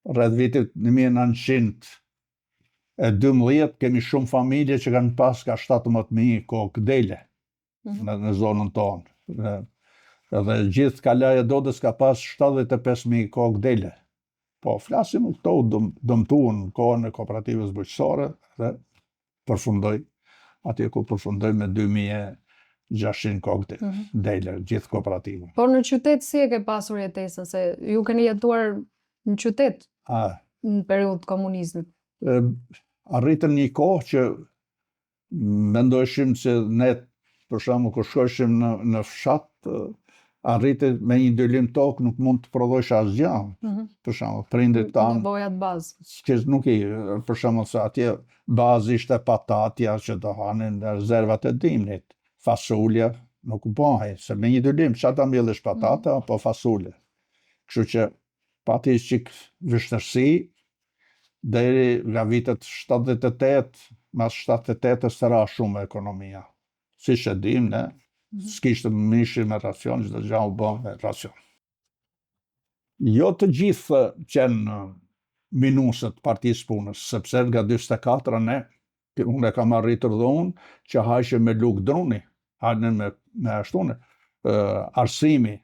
rreth vitit 1912, kemi shumë familje që kanë pas ka 17.000 kokë dele në zonën tonë. Edhe gjithë Kalaja e Dodës ka pas 75.000 kokë dele. Po, flasim këto dëmtuan në kohën e kooperativës bujqësore dhe përfundoi atje ku përfundoi me 2.600 kokë dele, gjithë kooperativën. Por në qytet si e ke pasur jetesën, se ju keni jetuar në qytet në periudhë komunizmit? Arritën një kohë që mendojshim se ne, për shembull, kur shkojshim në fshat, arriti me një dylim tokë nuk mund të prodhojsh asgjë. Për shembull, prindrit tanë nevojat bazë. Nuk për shembull se atje bazë ishte patatja që do hanin rezervat e dimnit. Fasulja nuk bëhej, se me një dylim çfarë ta mbjellësh patata apo fasule. Kështu që pati çik vështirësi deri nga vitet 78, mas 78-s ra shumë ekonomia. Siç e dim ne, s'kishte mishin me racion, çdo gjë u bë me racion. Jo të gjithë qenë minuset partisë punës, sepse nga 44 unë e kam arritur dhe unë, që hajshe me luk druni, hajnë me ashtune. Arsimi,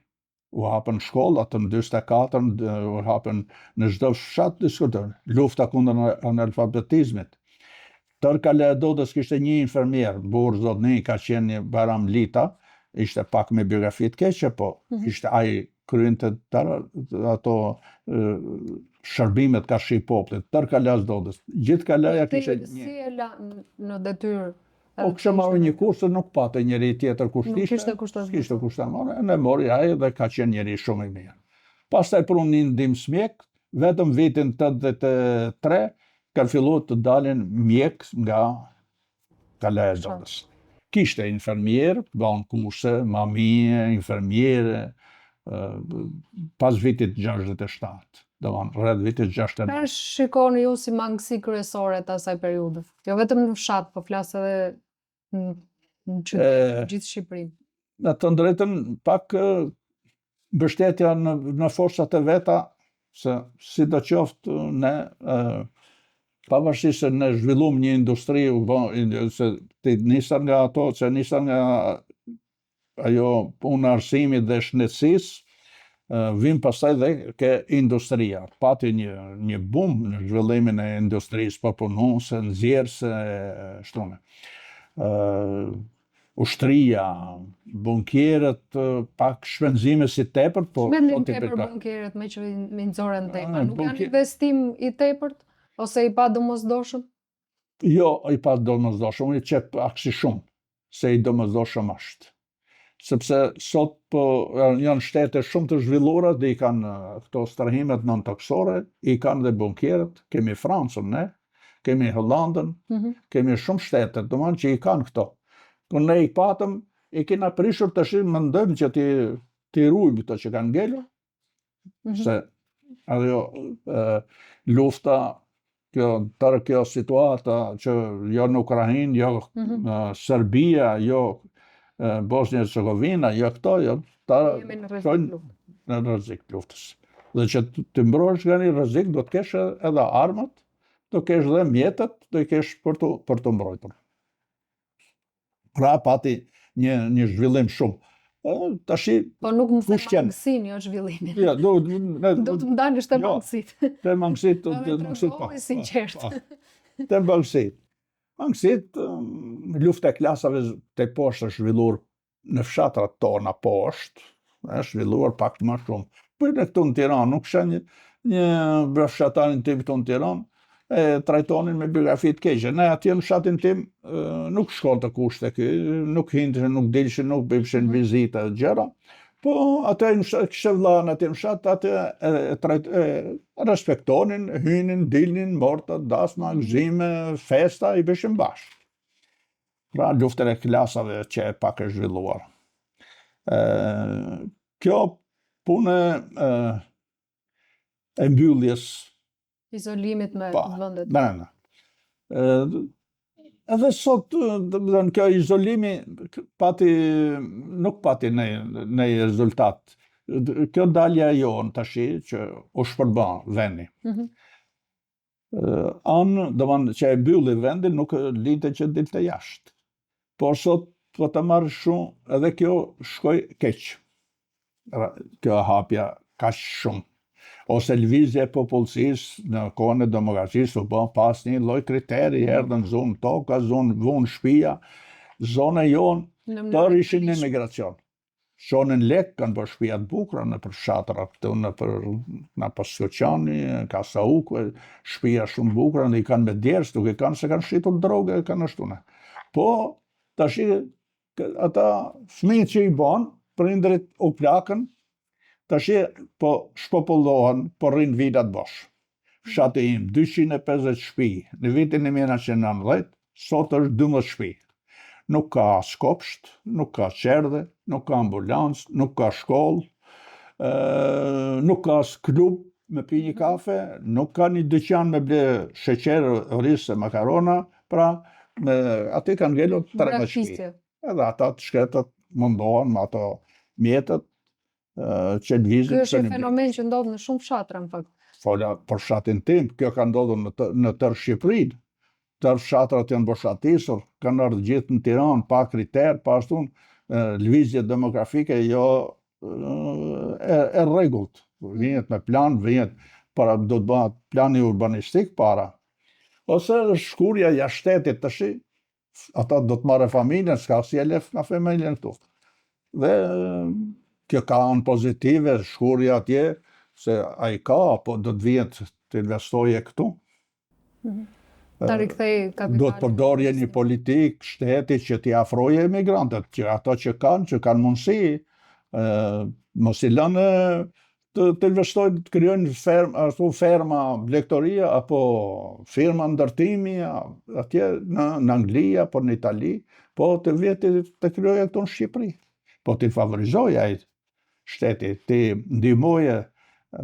u hapën shkollat në 44, u hapën në çdo fshat diskutojnë. Lufta kundër analfabetizmit. Tër Kalaja e Dodës kishte një infermier, burr zotni, ka qenë një Baram Lita, ishte pak me biografi të keqe, po ishte ai kryente ato shërbimet ka shi popullit, tër Kalaja e Dodës. Gjithë Kalaja kishte një. Si e la në detyrë? Po kishte marrë një kurs, nuk pate njëri tjetër kushtishte. Kishte kushtemore, ne mori ai dhe ka qenë njëri shumë i mirë. Pastaj prunë një ndim smjek, vetëm vitin 83 kanë filluar të dalin mjek nga Kalaja e Dodës. Kishte infermier, bën kurse, mamie, infermiere, pas vitit 67, rreth vitit 69. Çfarë shikoni ju si mangësi kryesore të asaj periudhe? Jo vetëm në fshat, po flas edhe në gjithë Shqipërinë. Në të drejtën, pak mbështetja në forcat e veta, se sidoqoftë ne pavarësisht se ne zhvillum një industri, se nisën nga ato, që nisën nga ajo punë arsimit dhe shëndetësisë, vim pastaj dhe ke industria. Pati një boom në zhvillimin e industrisë, po punuese, nxjerrëse, shtune. Ushtria, bunkierët, pak shpenzime si tepër, po... Shpendim tepër bunkierët me që me nxorën tepër. Nuk janë investim i tepërt? Ose i pa domosdoshëm? Jo, i pa domosdoshëm, unë i qep aksi shumë, se i domosdoshëm është. Sepse sot janë shtete shumë të zhvilluara dhe i kanë këto strahimet non-toksore, i kanë dhe bunkierët, kemi Francën, ne, kemi Hollandën, kemi shumë shtete, domethënë që i kanë këto. Kur ne i patëm, i kena prishur tash mendojmë që ti ruajmë këto që kanë ngelur, se ajo lufta, tërë kjo situata që jo në Ukrainë, jo Serbia, jo Bosnia-Hercegovina, jo këto, jo Jemi në rrezik luftë. në rrezik luftës. Dhe që të mbrohesh nga një rrezik, do të kesh edhe armat, do kesh dhe mjetet, do i kesh për të mbrojtur. Pra pati një zhvillim shumë. Tashi, Po nuk më kush the qenë? mangësinë, jo zhvillimin. Ja, Do të më dalësh te mangësitë. Te mangësit, Tregohi sinqert. Te mangësit. Mangësit, lufta e klasave te poshtë është zhvilluar në fshatrat tona poshtë, është zhvilluar pak më shumë. Po në këtu në Tiranë, nuk shë një bashkëfshatarin tim këtu në Tiranë, e trajtonin me biografi të keqe. Ne atje në fshatin tim nuk shkon të kushte ky, nuk hindishin, nuk dilshin, nuk bëjshin vizita e gjëra, po atë kishte vllain atje në fshat, atë respektonin, hynin, dilnin, morta, dasma, gëzime, festa, i bëshin bashkë. Pra luftën e klasave që e pak e zhvilluar. Kjo punë e mbylljes Izolimit me vendet. Brenda. Edhe sot, kjo izolimi nuk pati në rezultat. Kjo dalja jonë tashi që u shpërban vendi. Anë, domethënë që e mbylli vendin, nuk linte që dilte jashtë. Por sot, po të marrë shumë, edhe kjo shkoj keq. Kjo hapja kaq shumë. Ose lëvizje e popullsisë në kohën e demokracisë u bën pas një lloj kriteri, erdhën zonë toka, zonë vunë shtëpia, zona jonë tërë ishin në emigracion. Shonin lek, kanë bërë shtëpia të bukura në për fshatra këtu në Pasqoqani, Kasauk, shtëpia shumë bukura, i kanë me djerës, duke kanë se kanë shqitur droge, kanë ashtune. Po tash ata fëmijët që i bën, prindrit u plakën, tash po shpopullohen, po rrinë vitat bosh. Fshati im 250 shtëpi, në vitin 1990, sot është 12 shtëpi. Nuk ka as kopsht, nuk ka qerdhe, nuk ka ambulancë, nuk ka shkollë, nuk ka as klub me pi një kafe, nuk ka një dyqan me ble sheqer, risë, makarona, pra aty kanë ngelur 13 shtëpi. Edhe ata të shkretët mundohen me ato mjetët që lëvizin. Ky është një fenomen që ndodh në shumë fshatra, në fakt. Fola për fshatin tim, kjo ka ndodhur në tërë Shqipërinë. Tërë fshatrat janë boshatisur, kanë ardhur gjithë në Tiranë, pa kriter, pa ashtu, lëvizje demografike jo e rregullt. Vjenët me plan, do të bëhet plani urbanistik para. Ose shkurja jashtë shtetit tash, ata do të marrë familjen, s'ka si e lef nga familjen këtu. Dhe kjo ka anë pozitive, shkurja atje, se ai ka, po do të vijet të investoje këtu. Ta rikthej kapitalin. Do të përdorje një politik shteti që t'i afroje emigrantët, që ato që kanë mundësi, mos i lënë të investojnë, të krijojnë ferma, blegtoria, apo firma ndërtimi, atje në Angli, apo në Itali, po të vjetë të krijoje këtu në Shqipëri. Po t'i favorizoj ai shteti, t'i ndihmoje,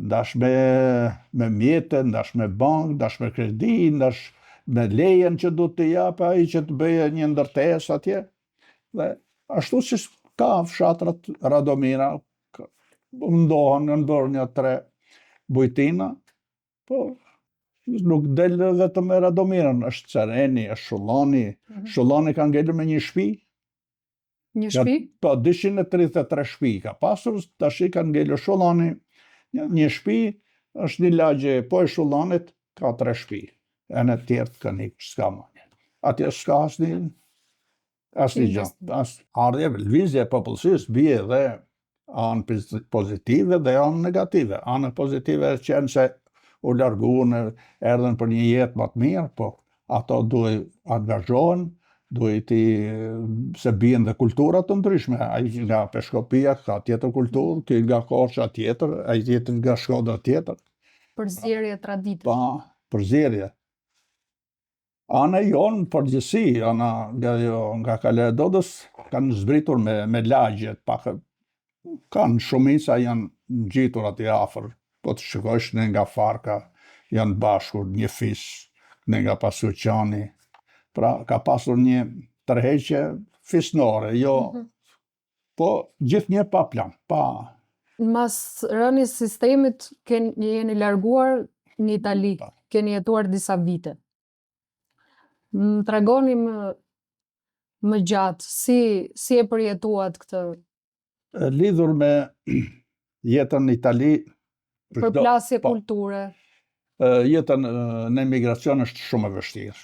ndash me mjete, ndash me bank, ndash me kredi, ndash me lejen që du të japë ai që të bëje një ndërtesë atje. Dhe ashtu që ka fshatrat Radomira, mundohen në bërë një 3 bujtina, po nuk del vetëm me Radomirën, është Cereni, është Shullani. Shullani ka ngelur me një shtëpi. Një shtëpi? Po, 233 shtëpi ka pasur, tash ka ngelur Shullani. Një shtëpi është një lagje, po e Shullanit ka 3 shtëpi. E në tjertë ka një s'ka më. Atje s'ka asnjë gjë. Ardhje, lëvizje e popullsisë bie dhe anë pozitive dhe anë negative. Anë pozitive qenë se u larguan, erdhen për një jetë më të mirë, po ato duhet angazhohen, duhet se bien dhe kultura të ndryshme. Ai nga Peshkopia ka tjetër kulturë, ky nga Korça tjetër, ai tjetër nga Shkodra tjetër. Përzierje traditës. Pa, përzierje. Ana jonë përgjithësi, nga Kaledodës, kanë zbritur me lagjet, kanë shumica janë ngjitur aty afër, po të shikosh ne nga Farka, janë bashkur një fis, ne nga Pasuqani. Pra, ka pasur një tërheqje fisnore, jo, po gjithnjë pa plan, pa... Mas rënies së sistemit, jeni larguar në Itali, keni jetuar disa vite. Më tregoni më gjatë, si e përjetuat këtë? Lidhur me jetën në Itali... Përplasje kulture. Jetën në emigracion është shumë e vështirë.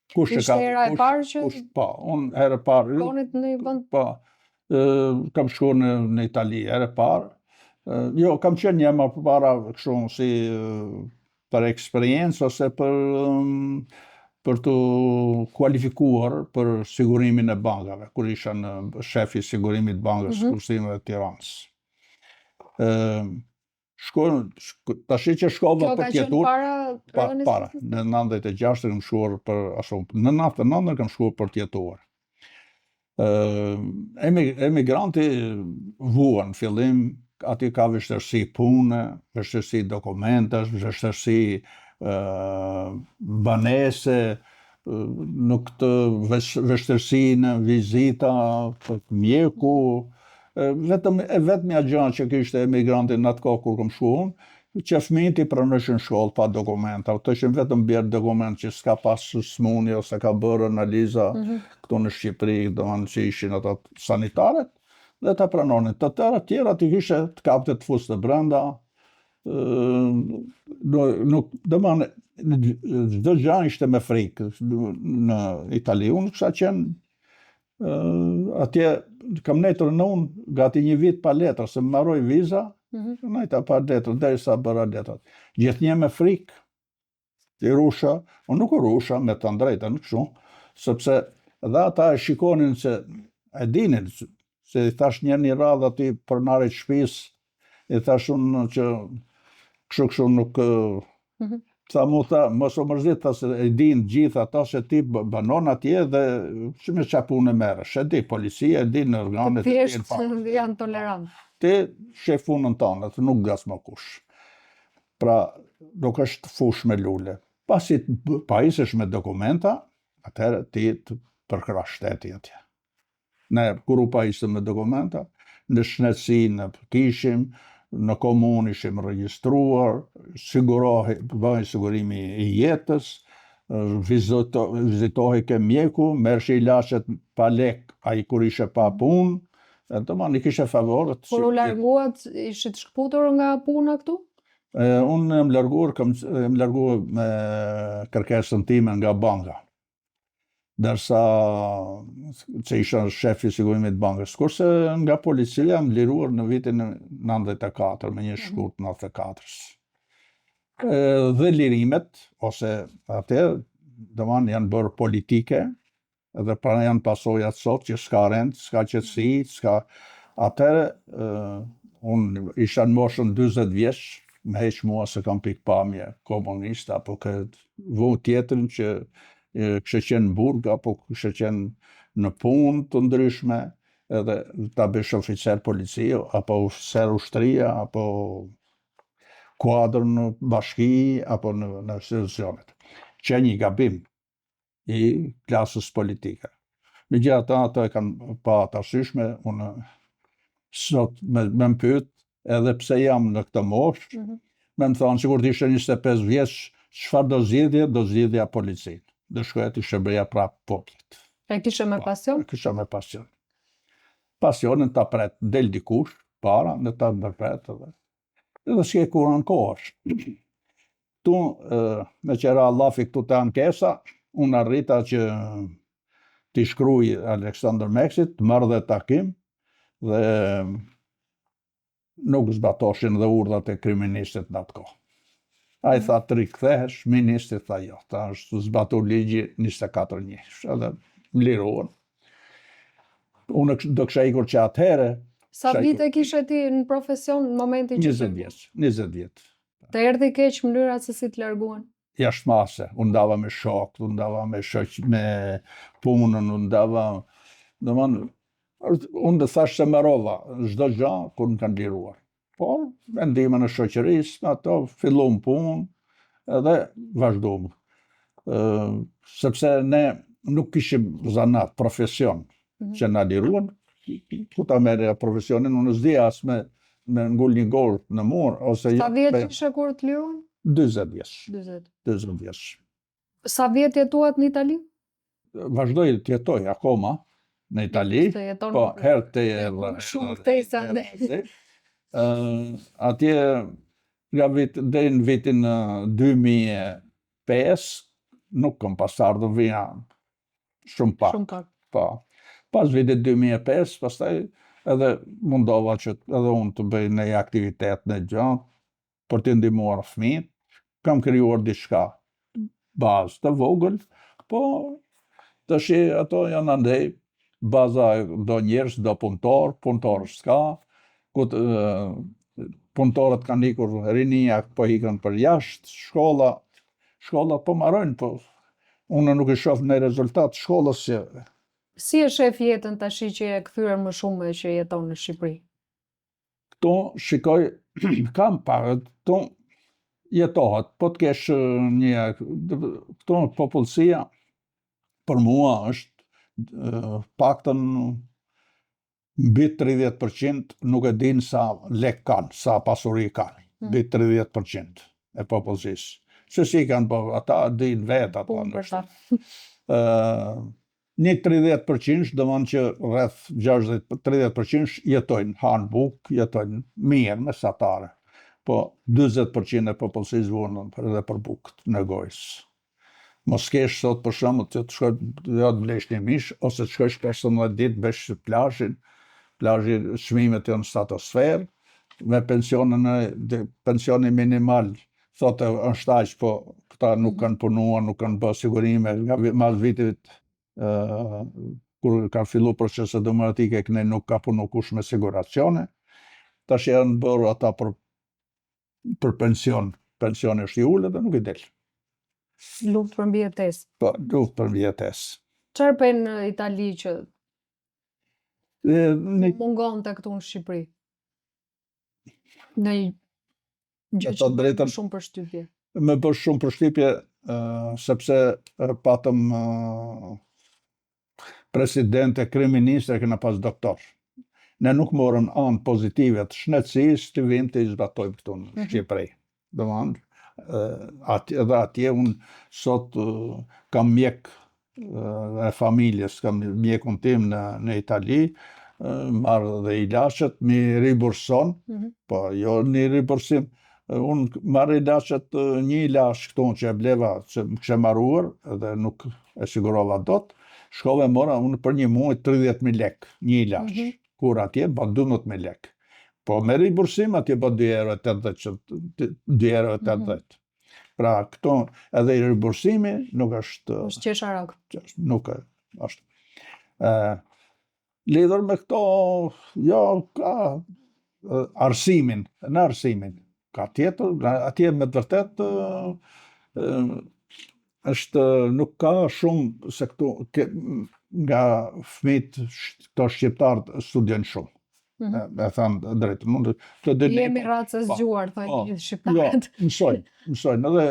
Ishte hera e parë që... Po, unë herë parë... Konit në vend? Po, kam shkuar në Itali herë parë. Jo, kam qenë një më përpara kështu si për eksperiencë ose për të kualifikuar për sigurimin e bankave, kur isha në shefi sigurimit bankës Kushtimeve të Tiranës. Tash që shkova për tjetur... Para, në 96 kam shkuar për... Në 99 kam shkuar për tjetuar. Emigranti vuan fillim, aty ka vështirësi pune, vështirësi dokumentash, vështirësi banese, nuk të vështirësi në vizita, mjeku, vetëmja gjë që kishte emigranti në atë kohë kur kam shkuar unë, që fëmijët i pranëshin shkollë pa dokumenta, të ishin vetëm bjerë dokument që s'ka pas smundje ose ka bërë analiza këtu në Shqipëri, domethënë që ishin ato sanitaret, dhe ta pranonin. Të tjera të kishe të kapte të fuste brenda, domethënë çdo gjë ishte me frikë në Itali. Unë kisha qenë atje, kam netur në unë gati një vit pa letra, se më marroi viza, najta pa letra, derisa bëra letrat. Gjithnjë me frikë, i rusha, unë nuk u rusha me të drejtën kështu, sepse dhe ata e shikonin se e dinin, se i thash një radhë aty pronarit shtëpisë, i thash unë që kështu nuk... Tha mu tha, mos u mërzit, tha se e din gjithë ata se ti banon atje dhe që me qa punë merresh, e di policia, e di në organet... Thjesht janë tolerant. Ti shef punën tënde, nuk gas më kush. Pra, nuk është fush me lule. Pasi pajisesh me dokumenta, atëherë ti të përkrash shteti atje. Ne, kur u pajisëm me dokumenta, në shnetësinë kishim, në komunë ishim regjistruar, bëhej sigurimi i jetës, vizitohej ke mjeku, merrshi ilaçet pa lek, ai kur ishe pa punë, domethënë i kishe favorët. Kur u larguat, ishit shkputur nga puna këtu? Unë jam larguar me kërkesën time nga banka. Dërsa që isha shefi sigurimit bankës. Kurse nga policia jam liruar në vitin 94, me një shkurt 94. Dhe lirimet, ose atë, domethënë janë bërë politike, edhe pra janë pasojat sot që s'ka rend, s'ka qetësi, s'ka... Atëre, unë isha në moshën 40 vjeç, me heq mua se kam pikpamje komunist, apo këtë vu tjetrin që kështë qenë në burg, apo kështë qenë në punë të ndryshme, edhe ta bësh oficer policie, apo oficer ushtria, apo kuadër në bashki, apo në institucionet. Që një gabim i klasës politike. Me gjithë ata e kanë pa të arsyeshme, unë sot me më pyet, edhe pse jam në këtë moshë, me më thonë që kur t'ishe 25 vjeç, çfarë do zgjidhja policinë. Dhe shkoja të shëbëja prapë poplit. E kishe me pasion? Kisha me pasion. Pasionin të apret, del dikush, para, në të ndërpret, edhe s'ke kur në kohësh. Tu, me qera Allafi këtu të ankesa, unë arrita që t'i shkruj Aleksandr Meksit, të mërë dhe takim, dhe nuk zbatoshin dhe urdhat e kriministit në atë kohë. A i tha të rikthehesh, ministri tha jo, ta është zbatur ligji 24-1, edhe më liruan. Unë do kësha ikur që atëhere... Sa vite kishe ti në profesion në momentin që... 20 vjet. Të erdhi keq mënyra se si të larguan? Jashtëmase, unë dava me shok, unë dava me punën, unë dava... Unë dhe thash se më rova, çdo gjë kur më kanë liruar. Po, me ndihmën e shoqërisë, ato fillum punë edhe vazhdum. Sepse ne nuk kishim zanat, profesion që na liruan, ku ta merre profesionin, unë s'dija as me ngull një gol në mur, ose Sa vjeç ishe kur të liruan? 40 vjeç. 40. 40 vjeç. Sa vjet jetuat në Itali? Vazhdoj të jetoj akoma në Itali, po herë të shumë ktesa ne. Atje nga deri në vitin 2005 nuk kam pas ardhur vija shumë pak. Shumë pak. Po. Pas vitit 2005, pastaj edhe mundova që edhe unë të bëj një aktivitet në gjatë, për të ndihmuar fëmijët. Kam krijuar diçka bazë të vogël, po tash ato janë andej, baza do njerëz, do punëtor s'ka, punëtorët kanë ikur, rinia po ikën për jashtë, shkolla po marrojnë, po unë nuk e shoh në rezultat shkollës që... Si e shef jetën tash që e kthyer më shumë që jeton në Shqipëri? Këtu shikoj, kam parë, këtu jetohet, po të kesh një... Këtu popullsia, për mua është paktën mbi 30% nuk e din sa lek kanë, sa pasuri kanë, mbi 30% e popullsisë. Se si kanë, po ata din vetë ata. Një 30% do thonë që rreth 60-30% jetojnë, hanë bukë, jetojnë mirë, mesatare. Po 40% e popullsisë vuan edhe për bukët në gojës. Mos kesh sot për shembull që të shkoj të blesh një mish, ose të shkosh 15 ditë bësh plazhin, çmimet janë në stratosferë, me pensioni minimal, thotë është aq, po këta nuk kanë punuar, nuk kanë bërë sigurime, nga mas vitit kur ka fillu procesi demokratike, ne nuk ka punu kush me siguracione, tash janë bërë ata për pension, pensioni është i ulët dhe nuk i del. Luftë për mbijetesë. Po, luftë për mbijetesë. Çfarë pen në Itali që mungonte këtu në Shqipëri? Në gjë që bën shumë përshtypje. Më bën shumë përshtypje sepse patëm presidente, kryeministre, kena pas doktor. Ne nuk morëm anë pozitive të shnetësisë të vinë të zbatojmë këtu në Shqipëri. Domethënë, edhe atje unë sot kam mjek e familjes, kam mjekun tim në Itali, marrë dhe ilaçet, mi riburson, po jo një ribursim, unë marrë ilaçet, një ilaç këtu që e bleva, që më kështë marruar, edhe nuk e sigurova dot, shkove mora unë për një muaj 30.000 lek, një ilaç, kur atje ba 12.000 lek. Po me ribursim atje ba 2,80 €. Pra këto edhe i ribursimi nuk është... është qesharak. Nuk është. Lidhur me këto, jo, ka arsimin, në arsimin. Ka tjetër, atje me të vërtet është, nuk ka shumë, se këtu, nga fëmijët këto shqiptarë studiojnë shumë. Me thënë drejtën. Jemi racë zgjuar, thojnë gjithë shqiptarët. Jo, mësojnë, edhe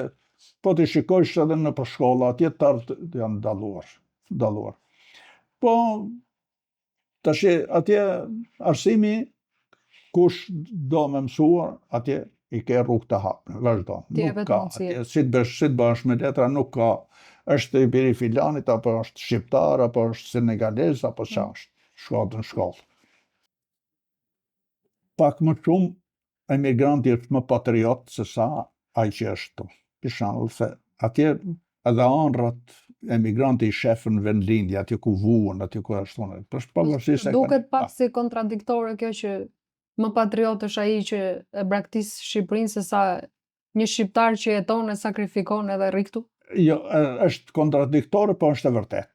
po të shikojsh edhe në për shkolla, atje tartë janë daluar. Po, tash atje arsimi, kush do me mësuar, atje i ke rrugë të hapë, vazhdo. Nuk ka, si të bësh me letra, nuk ka, është i biri filanit, apo është shqiptar, apo është senegalez, apo qa është, shkollë në shkollë. Pak më shumë, emigranti është më patriot se sa ai që është tu. Për shembull, se atje edhe anrat emigranti i shefën vendlindje, atje ku vuan, atje ku ashtu. Duket pak si kontradiktore kjo që më patriot është ai që e braktis Shqipërinë se sa një shqiptar që jeton e sakrifikon edhe rri këtu? Jo, është kontradiktore, po është e vërtet.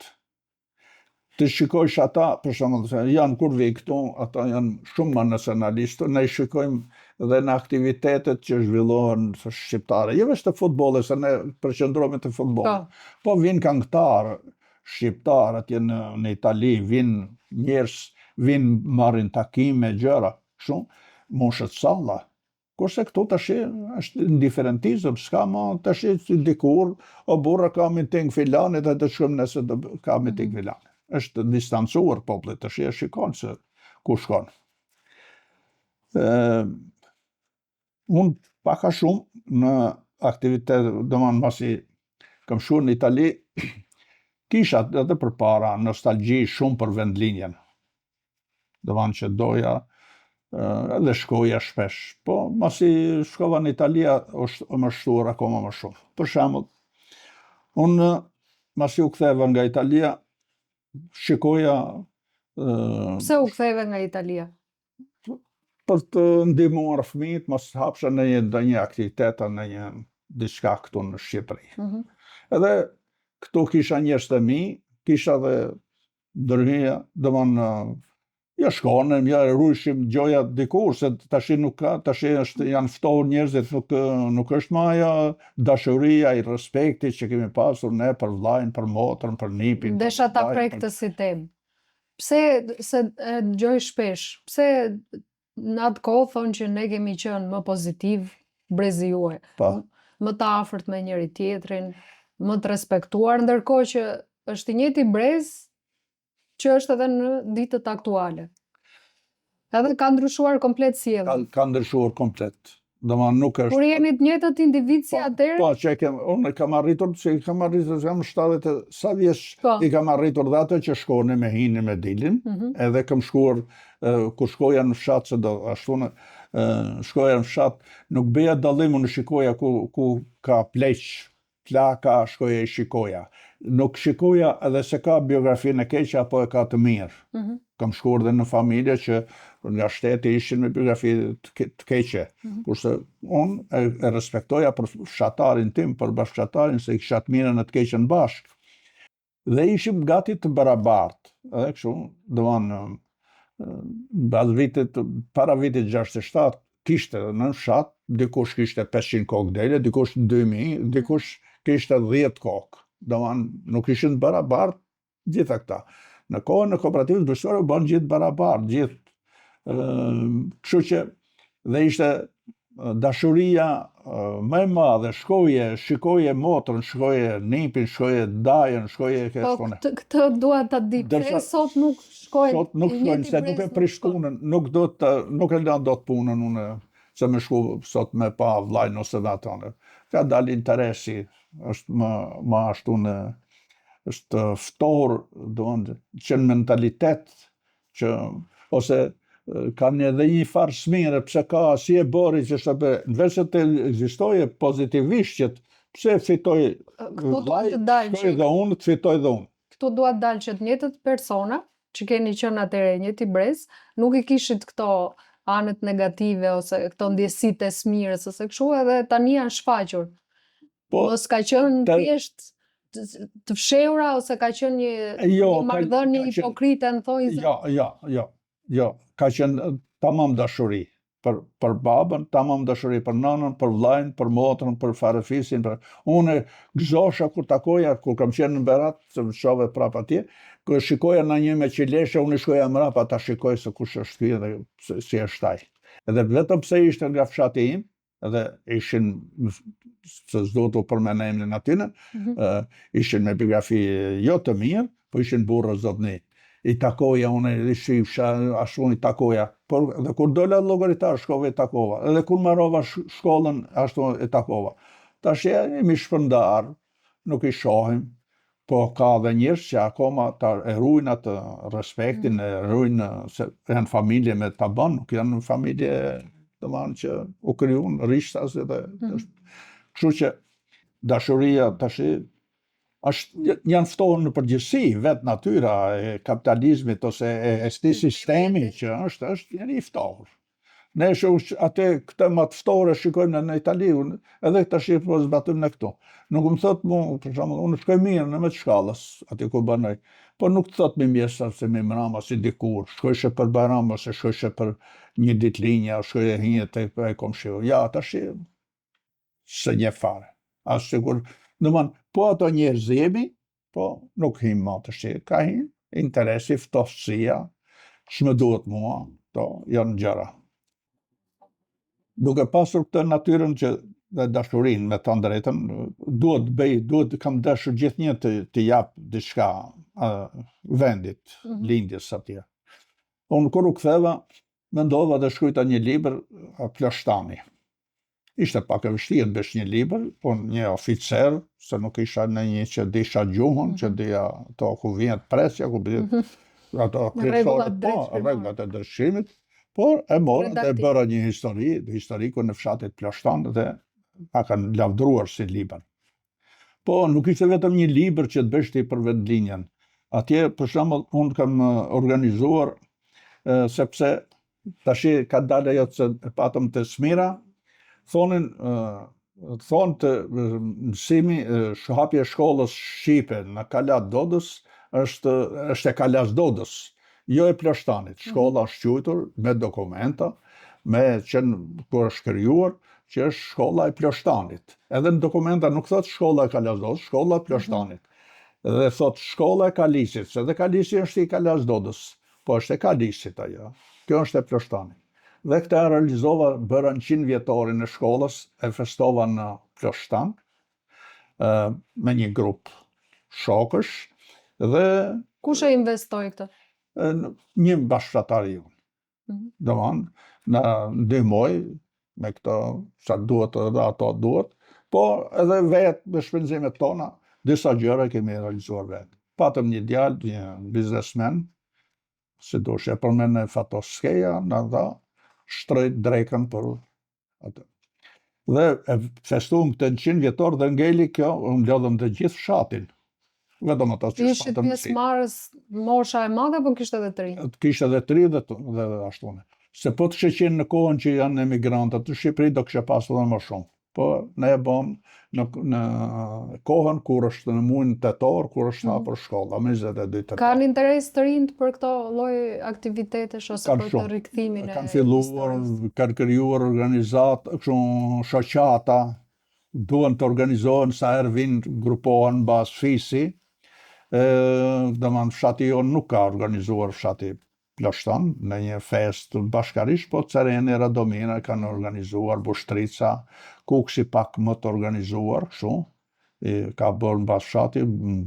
Të shikojsh ata, për shembull, janë kur vi këtu, ata janë shumë më nacionalistë, ne shikojmë edhe në aktivitetet që zhvillohen shqiptare, jo vetëm të futbollit, se ne përqendrohemi te futbolli. Po vinë këngëtarë shqiptarë atje në Itali, vinë njerëz, vinë marrin takime, gjëra, shumë. moshët salla. Kurse këtu tash është indiferentizëm, s'ka ma tash si dikur, o burra ka miting filanit, e të shkojmë nëse ka miting filanit. Është distancuar populli, tash e shikon se ku shkon. Unë paka shumë në aktivitet, domethënë masi kam shkuar në Itali, kisha edhe përpara nostalgji shumë për vendlinjen. Domethënë që doja edhe shkoja shpesh. Po, masi shkova në Italia, është më shtuar akoma më shumë. Për shembull, unë masi u ktheva nga Italia, shikoja Pse u ktheve nga Italia? për të ndihmuar fëmijët, mos hapsha në një aktivitet, në një diçka këtu në Shqipëri. Edhe këtu kisha njerëz të mi, kisha dhe ndërhyja, domethënë ja shkonem, ja rujshim gjoja dikur, se tash nuk ka, tash janë ftohur njerëzit, nuk është më ajo dashuria, i respekti që kemi pasur ne për vllajën, për motrën, për nipin. Desha ta prek këtë si temë. Pse se e dëgjoj shpesh, pse në atë kohë thonë që ne kemi qenë më pozitiv, brezi juaj, më të afërt me njëri tjetrin, më të respektuar, ndërkohë që është i njëjti brez që është edhe në ditët aktuale. Edhe ka ndryshuar komplet sjellja. Ka ndryshuar komplet. Domethënë nuk është. Kur jeni të njëjtët individ si atëherë? Po, unë kam arritur, jam 70 sa vjeç, i kam arritur dhe ato që shkone me hinin me dilin, edhe kam shkuar, kur shkoja në fshat, se do ashtu shkoja në fshat, nuk beja dallim, unë shikoja ku ka pleq, plaka, shkoja i shikoja. Nuk shikoja edhe se ka biografinë e keqe apo e ka të mirë. Kam shkuar dhe në familje që nga shteti ishin me biografi të keqe. Kurse unë e respektoja për fshatarin tim, për bashkëshatarin, se i kisha të mirën e të keqen bashkë. Dhe ishim gati të barabartë. Edhe kështu, para vitit 67, kishte në fshat, dikush kishte 500 kokë dele, dikush 2000, dikush kishte 10 kokë. Nuk ishin barabartë gjitha këta. Në kohën e kooperativës bërësore u bën gjithë barabartë, gjithë. Kështu që dhe ishte dashuria më e madhe, shikoje motrën, shikoje nipin, shikoje dajën, shikoje Po këtë dua ta di, pse sot nuk shkojnë? Sot nuk shkojnë, se nuk e prish punën, nuk e lan dot punën unë, se më shku sot me pa vllajën ose atë. Ka dalë interesi, është më ashtu është ftohur, që në mentalitet, ose kanë edhe një farë smire, pse ka si e bëri që në vend se të ekzistoje pozitivisht që pse fitoj vllai, shkoj dhe unë, të fitoj dhe unë. Këtu duat dalë që të njëjtët persona, që keni qenë atëherë njëjti brez, nuk i kishit këto anët negative ose këto ndjesitë e smires ose kështu, edhe tani janë shfaqur. Mos ka qenë thjesht të fshehura ose ka qenë një marrëdhënie hipokrite në thonjza? Jo, ka qenë tamam dashuri. Për babën, tamam dashuri për nanën, për vllajën, për motrën, për farefisin. Unë gëzosha kur takoja, kur kam qenë në Berat, se më shove prap atje, kur shikoja në një me qileshe, unë shkoja mrapa ta shikoj se kush është ky dhe si është ai. Edhe vetëm pse ishte nga fshati im, edhe ishin, se s'do të përmend emrin atyne, ishin me biografi jo të mirë, po ishin burrë zotni. I takoja, unë i shifsha, ashtu i takoja. Por edhe kur dola llogaritar, shkova i takova. Edhe kur mbarova shkollën, ashtu i takova. Tash jemi shpërndar, nuk i shohim, po ka dhe njerëz që akoma e ruajnë atë respektin, e ruajnë se janë familje me ta bën, nuk janë familje domethënë që u krijuan rishtas edhe. Kështu që dashuria tash janë ftohur në përgjithësi, vetë natyra e kapitalizmit ose e këtij sistemi që është i ftohur. Ne atë këtë më të ftohur shikojmë në Itali, edhe tash po zbatojmë në këtu. Nuk më thot mua, për shembull, unë shkoj mirë në me të shkallës, aty ku banoj, por nuk thot më mirë se më mbrama si dikur, shkojshe për Bajram ose shkojshe për një ditëlinje, shkojë hinje tek komshiu. Ja, tash se një fare. As sigur. Po ato njerëz jemi, po nuk him ma të shi. Ka him, interesi, ftofësia, që më duhet mua, to janë gjëra. duke pasur këtë natyrën që dhe dashurinë me të drejtën, duhet kam dashur gjithnjë të jap diçka vendit, lindjes atje. Unë kur u ktheva, mendova të shkruajta një libër Plashtani. Ishte pak e vështirë të bësh një libër, unë një oficer, se nuk isha në një që disha gjuhën, që dija to ku vjen presja, ku vjen ato kryesorët, rregullat e drejtësimit, por e morë dhe bëra një historiku në fshatit Plashtan dhe ma kanë lavdruar si libër. Po nuk ishte vetëm një libër që të bësh ti për vendlinjen. Atje, për shembull, unë kam organizuar, sepse tashi ka dalë ajo që e patëm të Smira, thonë të mësimi, hapja e shkollës shqipe në Kalat Dodës është e Kalas Dodës, jo e Plashtanit. Shkolla është quajtur me dokumenta, me qenë kur është krijuar, që është shkolla e Plashtanit. Edhe në dokumenta nuk thot shkolla e Kalas Dodës, shkolla e Plashtanit. Dhe thot shkolla e Kalisit, se dhe Kalisi është i Kalas Dodës, po është e Kalisit ajo. Kjo është e Plashtanit. Dhe këta realizova, bëra në 100 vjetorin e shkollës, e festova në Plashtan, me një grup shokësh, dhe... Kush e investoi këtë? Një bashkëfshatari unë. Domthon, na ndihmoi me këto, sa duhet edhe ato duhet, po edhe vetë me shpenzimet tona, disa gjëra kemi realizuar vetë. Patëm një djalë, një biznesmen, si dush e përmend Fatoskeja, na dha shtrejt drekën për atë. Dhe e festuam këtë 100 vjetor dhe ngeli kjo, mblodhëm të gjithë fshatin. Vetëm ata që ishit pjesëmarrës mosha e madhe apo kishte edhe të rinj? Kishte edhe të rinj dhe ashtu. Se po të kishe qenë në kohën që janë emigrantët në Shqipëri, do kishe pasur edhe më shumë. Po ne e bëm në kohën kur është në muajin tetor, kur është hapur shkolla, me 22 tetor. Kanë interes të rinjt për këto lloj aktivitetesh ose për të rikthimin e kanë filluar, kanë krijuar organizata, kështu shoqata, duan të organizohen sa herë vinë, grupohen mbas fisi. Domethënë fshati jonë nuk ka organizuar fshati Plashtan në një fest bashkarisht, po Cereni, Radomina kanë organizuar, Bushtrica, Kuksi pak më të organizuar, kështu, ka bërë mbas fshati,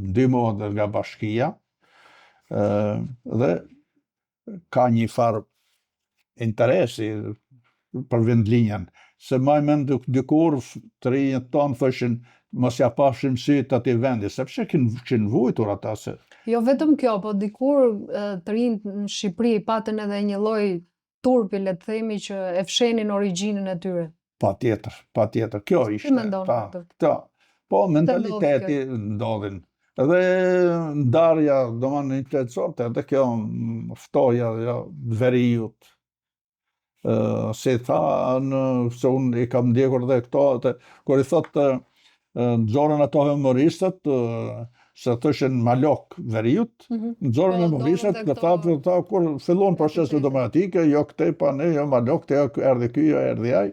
ndihmohet edhe nga bashkia, dhe ka një farë interesi për vendlinjen, se maj mend dikur të rinjët tonë thoshin mos ja pafshim syt atij vendi, sepse kishin vujtur ata se. Jo vetëm kjo, po dikur të rinjt në Shqipëri patën edhe një lloj turpi, le të themi, që e fshenin origjinën e tyre. Patjetër, kjo ishte. Si mendon këtë? Po mentaliteti ndodhin. Edhe ndarja, domethënë në intelectuale, edhe kjo ftoja veriut. Se tha, se unë i kam ndjekur dhe këto, kur i thotë nxorën ato humoristët, se thëshin malok veriut, nxorën humoristët, këta kur fillon procesi demokratike, jo këtej pa ne, jo malok, jo erdhi ky, jo erdhi ai.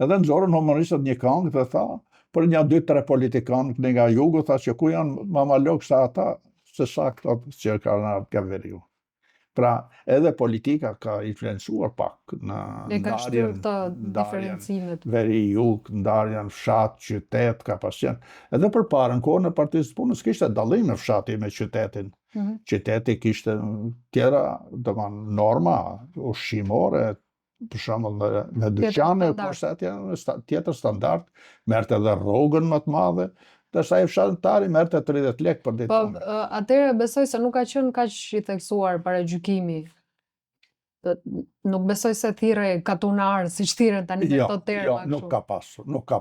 Edhe nxorën humoristët një këngë dhe tha, për një 2-3 politikanë nga jugu, tha që ku janë ma malok sa ata, se sa këto që kanë ardhur ka veriu. Pra, edhe politika ka influencuar pak në ndarjen veri-jug, ndarjen fshat, qytet, ka pasjen. Edhe për parën, kohën e Partisë Punës, kishte dallime fshati me qytetin. Qyteti kishte tjera, domethënë norma ushqimore, për shembull në dyqane, tjetër standard, merrte edhe rrogën më të madhe. Dërsa i fshatari merrte 30 lekë për ditë. Po, atëherë besoj se nuk ka qenë kaq i theksuar paragjykimi. Nuk besoj se thirrë katunar, siç thirren tani me këto terma. Jo, nuk ka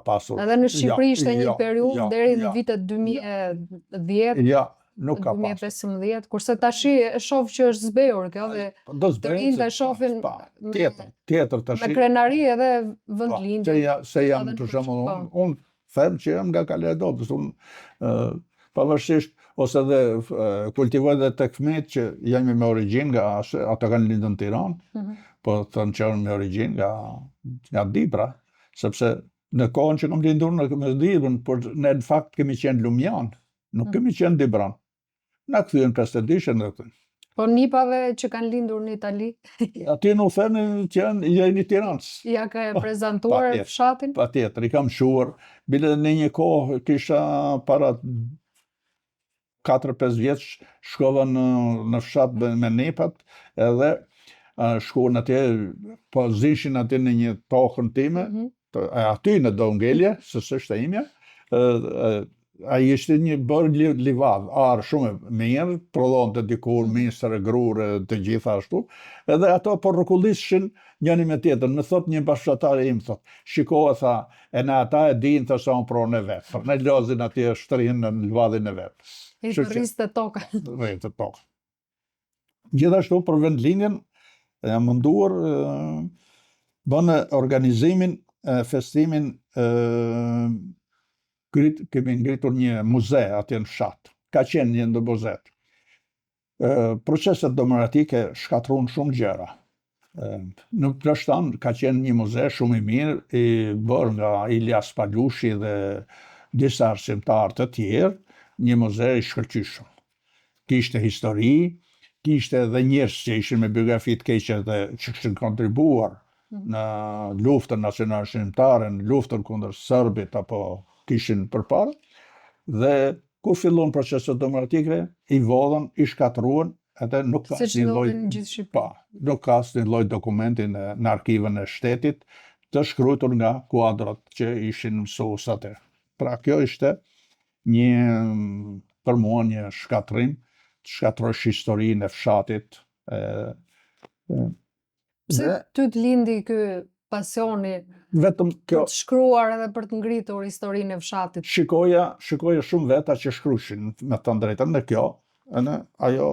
pasur. Edhe në Shqipëri ishte një periudhë deri në vitet 2010. Jo, nuk ka pasur. 2015, kurse tashi e shoh që është zbehur kjo dhe të rinjtë e shohin tjetër tashi. Me krenari edhe vendlindje. Se jam për shembull unë them që jam nga Kaledodës, unë pavarësisht, ose edhe kultivoj dhe tek fëmijët që jemi me origjinë nga, ata kanë lindur në Tiranë, po thënë që me origjinë nga Dibra, sepse në kohën që kam lindur me Dibrën, por ne në fakt kemi qenë Lumjan, nuk kemi qenë Dibran. Na kthyen 52-shën dhe Po nipave që kanë lindur në Itali, Aty në thënë që janë një Tiranës. ja ka prezantuar Patjetër. fshatin? Patjetër, i kam shuar. Bile në një kohë kisha para 4-5 vjeç shkova në fshat me nepat, edhe shkuan atje, po zishin atje në një tokën time, aty në do ngelje, se s'është e imja, ai ishte një bërë livad, arë shumë mirë, prodhonte dikur, misër, grure, të gjitha ashtu, edhe ato po rrokullishin njëri me tjetër. Më thot një bashkëtar im, thot, shiko, tha, e në ata e din të sa unë pronë e vetë, për ne lozin atje shtrihin në livadin e vetë. I të rrisë të toka. Rrisë të toka. Gjithashtu për vendlinjen, jam munduar, bënë organizimin, festimin, kemi ngritur një muze atje në fshat. Ka qenë një ndë muzet. Proceset demokratike shkatrun shumë gjëra. Në Plashtan ka qenë një muze shumë i mirë, i bërë nga Ilyas Palushi dhe disa arsimtarë të tjerë, një muze i shkëlqyshëm. Kishte histori, kishte edhe njerëz që ishin me biografi të keqe dhe që kishin kontribuar në luftën nacionale shqiptare, në luftën kundër serbit apo kishin përpara, dhe kur fillon proceset demokratike, i vodhën, i shkatruan, edhe nuk ka asnjë lloj nuk ka asnjë lloj dokumenti në arkivën e shtetit të shkruar nga kuadrat që ishin mësues atë. Pra kjo ishte për mua një shkatrim, të shkatrosh historinë e fshatit. Pse ty të lindi ky pasioni Vetëm kjo, për të shkruar edhe për të ngritur historinë e fshatit? shikoja shumë veta që shkrushin, me të drejtën, dhe kjo, ajo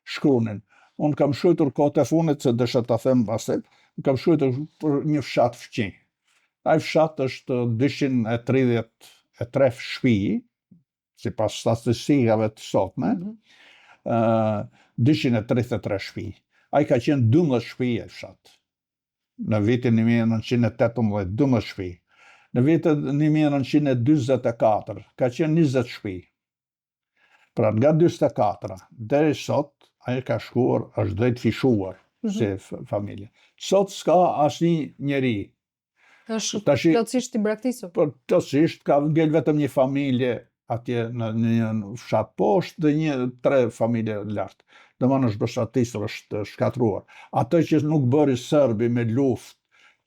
shkrunin. Unë kam shkruar kohët e fundit, se desha ta them pastaj, kam shkruar për një fshat fqi. Ai fshat është 233 shtëpi, sipas statistikave të sotme, 233 shtëpi. Ai ka qenë 12 shtëpi e fshat. Në vitin 1918, 12 shtëpi. Në vitin 1924, ka qenë 20 shtëpi. Pra nga 24 deri sot, ai ka shkuar, është drejt fishuar si familje. Sot s'ka asnjë njeri. Është plotësisht i braktisur. Plotësisht ka ngel vetëm një familje atje në një fshat poshtë dhe 3 familje lartë. Domethënë është bëshatisur, është shkatruar. Ato që nuk bëri serbi me luftë,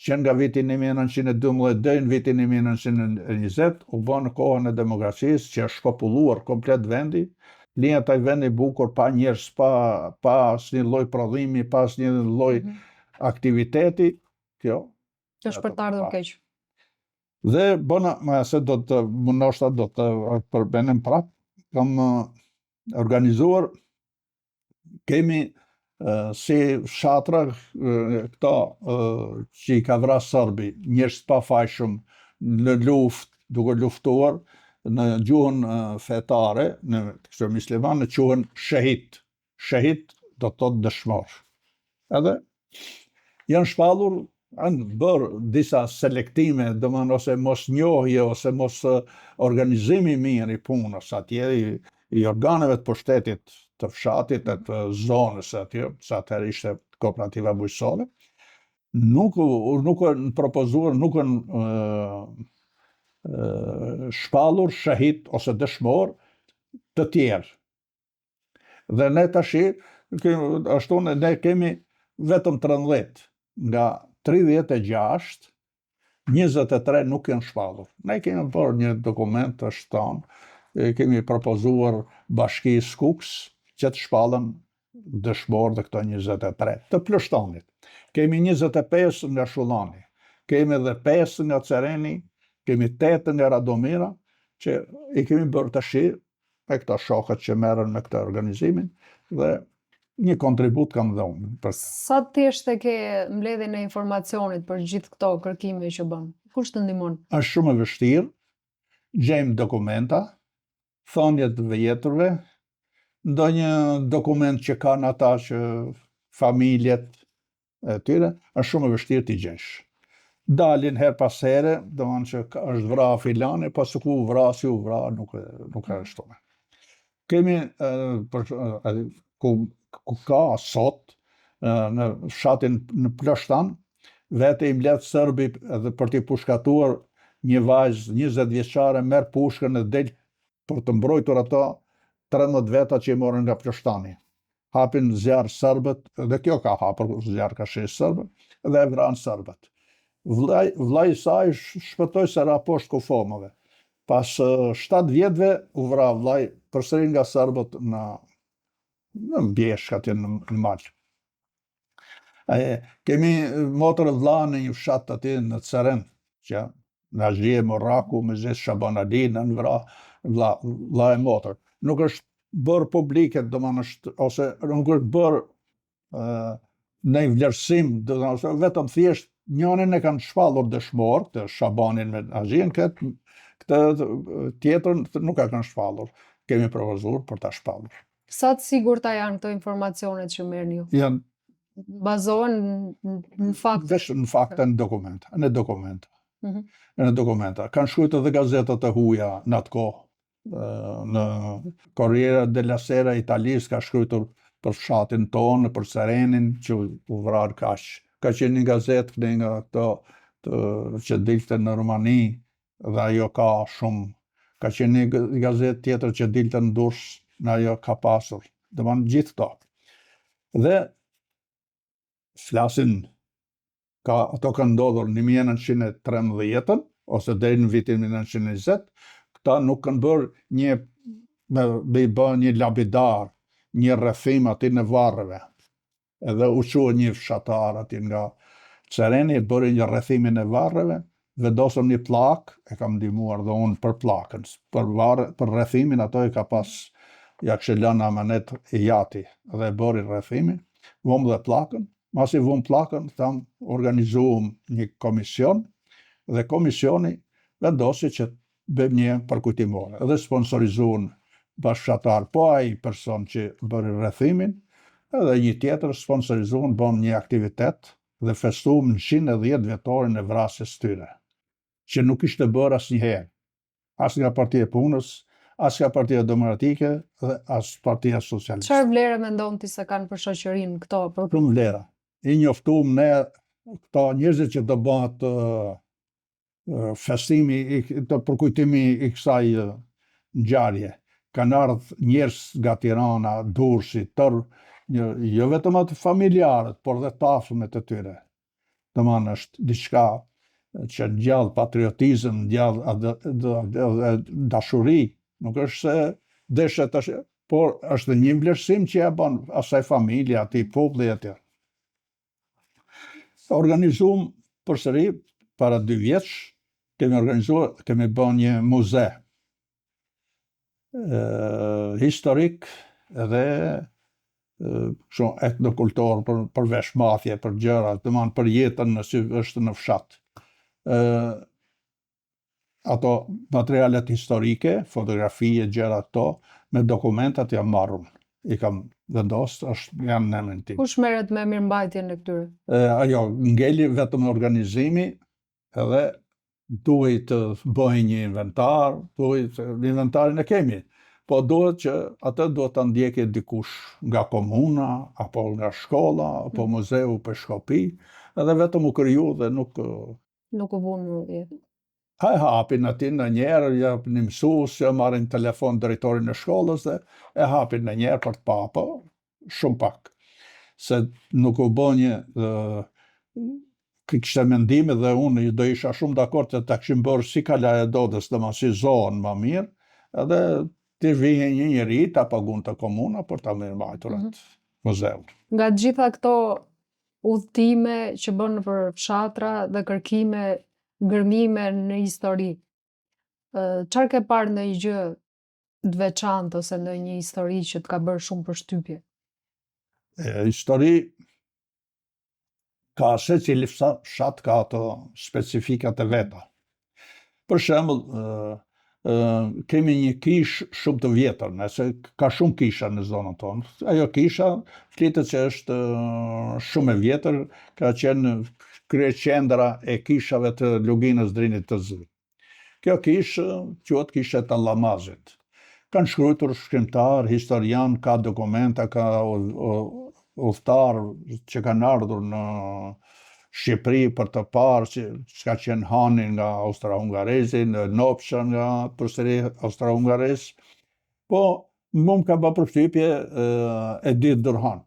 që nga vitin 1912 deri në vitin 1920, u bë në kohën e demokracisë, që është populluar komplet vendi, linjat ai vendi bukur, pa njerëz, pa asnjë lloj prodhimi, pa asnjë lloj aktiviteti, kjo është për të ardhur keq. Dhe bona, se do të ndoshta do të përmenem prap, kam organizuar, kemi si fshatra këto që i ka vrarë serbi, njerëz të pafajshëm në luftë, duke luftuar, në gjuhën fetare, në muslimanë quhen shahid. Shahid do të thotë dëshmor. Edhe janë shpallur, kanë bërë disa selektime, domethënë ose mos njohje, ose mos organizimi mirë i punës atje, i organeve të pushtetit të fshatit, të zonës atje, sa atëherë ishte kooperativa bujqësore, nuk kanë propozuar, nuk kanë shpallur shahid ose dëshmor të tjerë. Dhe ne tash, ashtu ne kemi vetëm 13 nga 36, 23 nuk janë shpallur. Ne kemi bërë një dokument të shton, kemi propozuar bashkisë Kuks që të shpallën dëshmor dhe këto 23 të Plashtanit. Kemi 25 nga Shullani, kemi edhe 5 nga Cereni, kemi 8 nga Radomira, që i kemi bërë tash me këta shokët që merren me këtë organizimin, dhe një kontribut kam dhe unë. Sa thjesht e ke mbledhjen e informacionit për gjithë këto kërkime që bën? Kush të ndihmon? Është shumë e vështirë, gjejmë dokumenta, thonjet të vjetërve, ndonjë dokument që kanë ata që familjet e tyre, është shumë e vështirë t'i gjesh. Dalin her pas here, domethënë që është vrarë filani, pas ku vrasi u vra, nuk e shtuar. Kemi ku ka sot në fshatin në Ploshtan, vete i mbledh sërbi edhe për t'i pushkatuar një vajzë 20 vjeçare merr pushkën e del për të mbrojtur ato 13 veta që i morën nga Ploshtani. Hapin zjarr serbët, dhe kjo ka hapur zjarr ka shesh serbët, dhe e vranë serbët. Vllai i saj shpëtoi se ra poshtë kufomëve. Pas 7 vjetëve u vra vllai përsëri nga serbët në Bjeshk atje në mal. Kemi motër vlla në një fshat atje në Ceren, që në Azhije Morraku, me zes Shaban Ali, në vra vlla e motër. Nuk është bërë publike, ose nuk është bërë në i vlerësim, vetëm thjesht njënin e kanë shpallur dëshmor, të Shabanin me Azhijen, këtë tjetrën nuk e kanë shpallur. Kemi propozuar për ta shpallur. Sa të sigurta janë këto informacionet që merrni ju? Janë bazohen në fakt. Vesh në fakte, në dokumenta. Në dokumenta. Kanë shkruajtur edhe gazetat e huaja në atë kohë. Në Corriere della Sera Italis ka shkruajtur për fshatin tonë, për Serenin, që u vrar kaq. Ka qenë një gazetë nga ato që dilte në Rumani, dhe ajo ka shumë. Ka qenë një gazetë tjetër që dilte në Durrës, në ajo ka pasur. Domethënë gjithë këto. Dhe flasin, ato kanë ndodhur në 1913 ose deri në vitin 1920, këta nuk kanë bërë një labidar, një rrethim aty në varreve. Edhe u quaj një fshatar aty nga Cereni, bëri një rrethimin e varreve, vendosëm një plak, e kam ndihmuar dhe unë për plakën, për rrethimin ato e ka pas, ja kishte lënë amanet e jati, dhe bëri rrethimin, vëmë dhe plakën. Masi vëmë plakën, tham, organizuam një komision, dhe komisioni vendosi që bëjmë një përkujtimore. Edhe sponsorizuan bashkëfshatar, po ai person që bëri rrethimin, edhe një tjetër sponsorizuan, bën një aktivitet dhe festuam në 110 vjetorin e vrasjes tyre, që nuk ishte bërë asnjëherë, as nga Partia e Punës, as nga Partia Demokratike dhe as Partia Socialiste. Çfarë vlere mendon ti se kanë për shoqërinë këto? Shumë vlera. I njoftuam ne këto njerëzit që do bëhet festimi, të përkujtimi i kësaj ngjarje. Kanë ardhur njerëz nga Tirana, Durrësi, jo vetëm atë familjarët, por dhe të afërmit e tyre. Domethënë është diçka që ngjall patriotizëm, ngjall dashuri, nuk është se deshet, por është një vlerësim që ja bën asaj familje, atij populli atje. Organizuam përsëri para 2 vjeç, kemi bën një muze historik dhe etnokultor për veshmbathje, për gjëra, domethënë për jetën që është në fshat. Ato materialet historike, fotografie, gjëra këto, me dokumentat jam marrur. I kam vendosur, janë në emrin tim. Kush merret me mirëmbajtjen e këtyre? Ajo ngeli vetëm organizimi, edhe duhet të bëjë një inventar, inventarin e kemi, po duhet që atë duhet ta ndjekë dikush nga komuna, apo nga shkolla, apo muzeu për shkopi, edhe vetëm u kriju dhe nuk u vunë jetë. Hapin aty në njerë, japin një mësues, marrin telefon drejtorin e shkollës dhe e hapin në njerë për të pa, po shumë pak. Se nuk u bë një kishte mendime dhe unë do isha shumë dakord që ta kishim bërë si Kala e Dodës, domethënë si zonë më mirë, edhe të vijë një njeri ta pagun të komuna për ta mirëmbajtur atë muzeu. Nga gjitha këto udhëtime që bën për fshatra dhe kërkime ngërmime në histori, çfarë ke parë në një gjë të veçantë ose në një histori që të ka bërë shumë përshtypje? Histori ka secili fshat ka ato specifikat e veta. Për shembull, kemi një kishë shumë të vjetër, nëse ka shumë kisha në zonën tonë. Ajo kisha flitet që është shumë e vjetër, ka qenë kryeqendra e kishave të Luginës Drinit të Zi. Kjo kishë quhet kisha e Tallamazit. Kanë shkruar shkrimtar, historian, ka dokumenta, ka udhëtar që kanë ardhur në Shqipëri për të parë që ka qenë Hani nga Austro-Hungarezi, në Nopsha nga përsëri Austro-Hungarez. Po, më ka bërë përshtypje Edith Dorhan.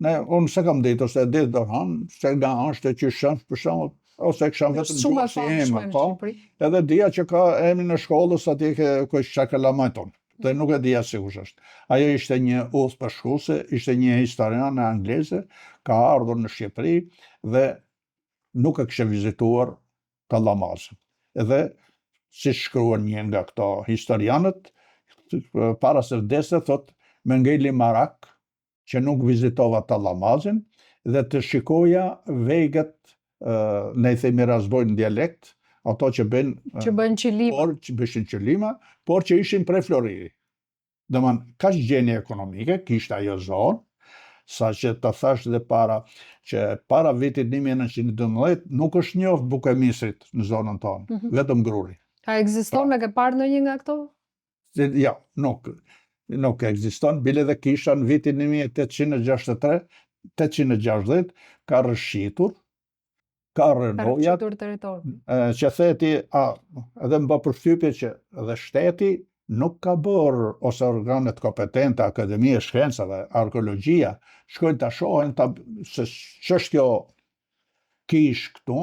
Unë se kam ditur se Edith Dorhan, se nga është e qyshën, për shembull, ose kisha vetëm Shumë e si emër, famshme në po. Shqipëri. Edhe dija që ka emrin e shkollës atje që ka lamajton. Dhe nuk e dija si kush është. Ajo ishte një udhëpërshkuese, ishte një historiane angleze, ka ardhur në Shqipëri dhe nuk e kishte vizituar Tallamazën. Edhe si shkruan një nga këto historianët, para se vdeste thot, me ngeli marak që nuk vizitova Tallamazën dhe të shikoja vegët, ne i themi razbojnë dialekt, ato që bëjnë qilima. Por që bëshin qilima, por që ishin prej Floridi. Domthon, kaq gjenje ekonomike kishte ajo zonë, sa që të thash dhe para vitit 1912 nuk është njoft buka e misrit në zonën tonë, vetëm gruri. A ekziston, e ke parë ndonjë nga këto? Ja, nuk ekziston, bile dhe kisha në vitin 1863, 860, ka rëshqitur, ka rënojat, që theti, edhe më bë përshtypje që edhe shteti nuk ka bërë, ose organet kompetente, Akademia e Shkencave, arkeologjia, shkojnë të shohen se ç'është kjo kish këtu,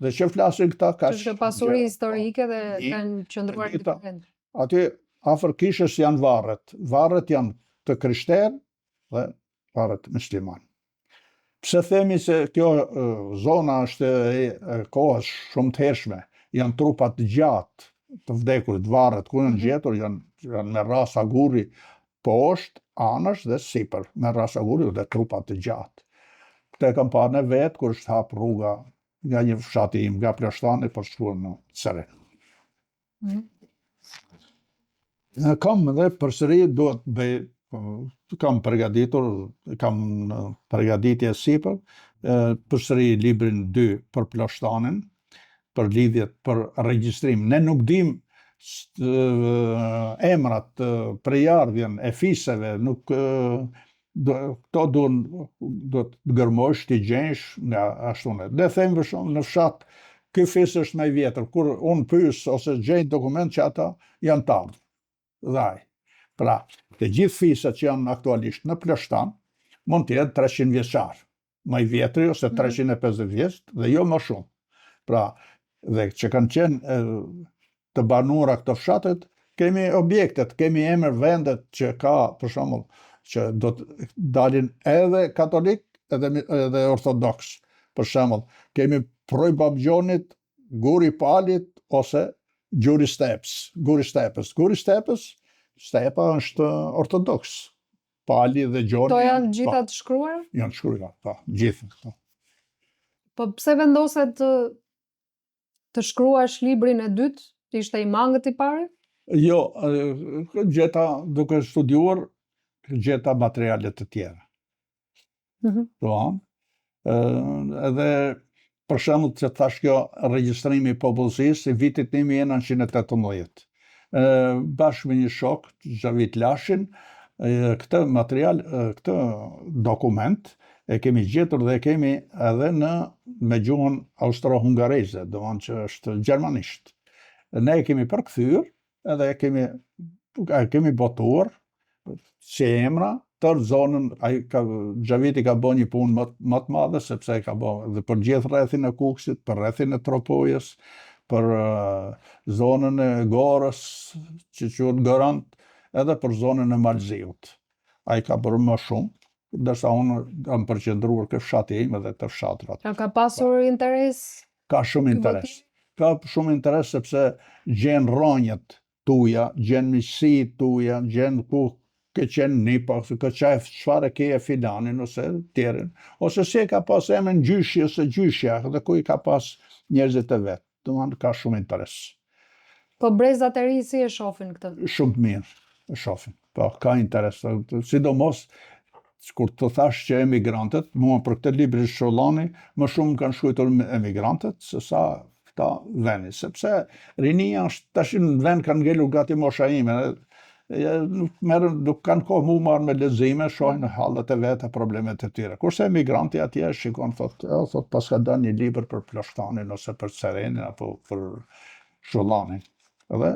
dhe që flasin këta ka... Që pasuri historike dhe kanë qëndruar në vend. Aty, afër kishës janë varret. Varret janë të krishterë dhe varret musliman. Pse themi se kjo zona është e kohës shumë të hershme, janë trupat gjatë të vdekurit, varret ku janë gjetur, janë me rasa gurri poshtë, anash dhe sipër, me rasa gurri dhe trupat të gjatë. Këte kam parë në vetë, kur është hap rruga nga një fshati im, nga Plashtani, për shkuar në Seren. Kam edhe përsëri duhet bëj, kam përgatitje sipër, përsëri librin 2 për Plashtanin, për lidhjet, për regjistrim. Ne nuk dim emrat, prejardhjen e fiseve, nuk këto duhet të gërmosh, t'i gjensh nga ashtunet. Dhe them për shumë në fshat, ky fis është më i vjetër, kur unë pyes ose gjej dokument që ata janë të ardhur. Dhaj. Pra, të gjithë fisat që janë aktualisht në Plashtan, mund të jetë 300 vjeçar, më i vjetri ose 350 vjeç dhe jo më shumë. Pra, dhe që kanë qenë të banuara këto fshatet, kemi objektet, kemi emër vendet që ka, për shembull, që do të dalin edhe katolik edhe ortodoks. Për shembull, kemi Proj Babgjonit, Guri Palit ose Gjuri Stepës. Guri Stepës, Stepa është ortodoks. Pali dhe Gjoni... To janë gjitha të shkruar? Janë të shkruar, pa, gjithë. Po pse vendoset të shkruash librin e dytë? Ishte i mangët i pare? Jo, gjeta duke studiuar, gjeta materialet të tjera. Edhe për shembull që thash kjo regjistrimi i popullsisë i vitit 1918. Bashkë me një shok, Xhavit Lashin, këtë material, këtë dokument e kemi gjetur dhe kemi edhe me gjuhën austro-hungareze, do të thonë që është gjermanisht. Ne e kemi përkthyer edhe kemi botuar si emra tërë zonën, Xhaviti ka bërë një punë më të madhe, sepse ka bërë dhe për gjithë rrethin e Kukësit, për rrethin e Tropojës, për zonën e Gorës, që quhet Gorant, edhe për zonën e Malziut. Ai ka bërë më shumë, ndërsa unë kam përqendruar ke fshati im edhe të fshatrat. Ka pasur interes? Ka shumë interes. Ka shumë interes sepse gjen rronjët tuja, gjen miqësi tuja, gjen ku ke qenë nipa, ka qef çfarë ke e filanin ose tjerin, ose si e ka pas emrin gjyshi ose gjyshja, dhe ku i ka pas njerëzit e vet. Domethënë ka shumë interes. Po brezat e ri si e shohin këtë? Shumë të mirë e shohin. Po ka interes, sidomos kur të thash që emigrantët, mua për këtë libër Shollani, më shumë kanë shkruar emigrantët se sa këta veni, sepse rinia është tash në vend kanë ngelur gati mosha ime, nuk kanë kohë mu marrë me lexime, shohin hallet e veta, problemet e tyre. Kurse emigranti atje shikon, thot pas ka dalë një libër për Ploshtanin ose për Cerenin apo për Shullanin. Edhe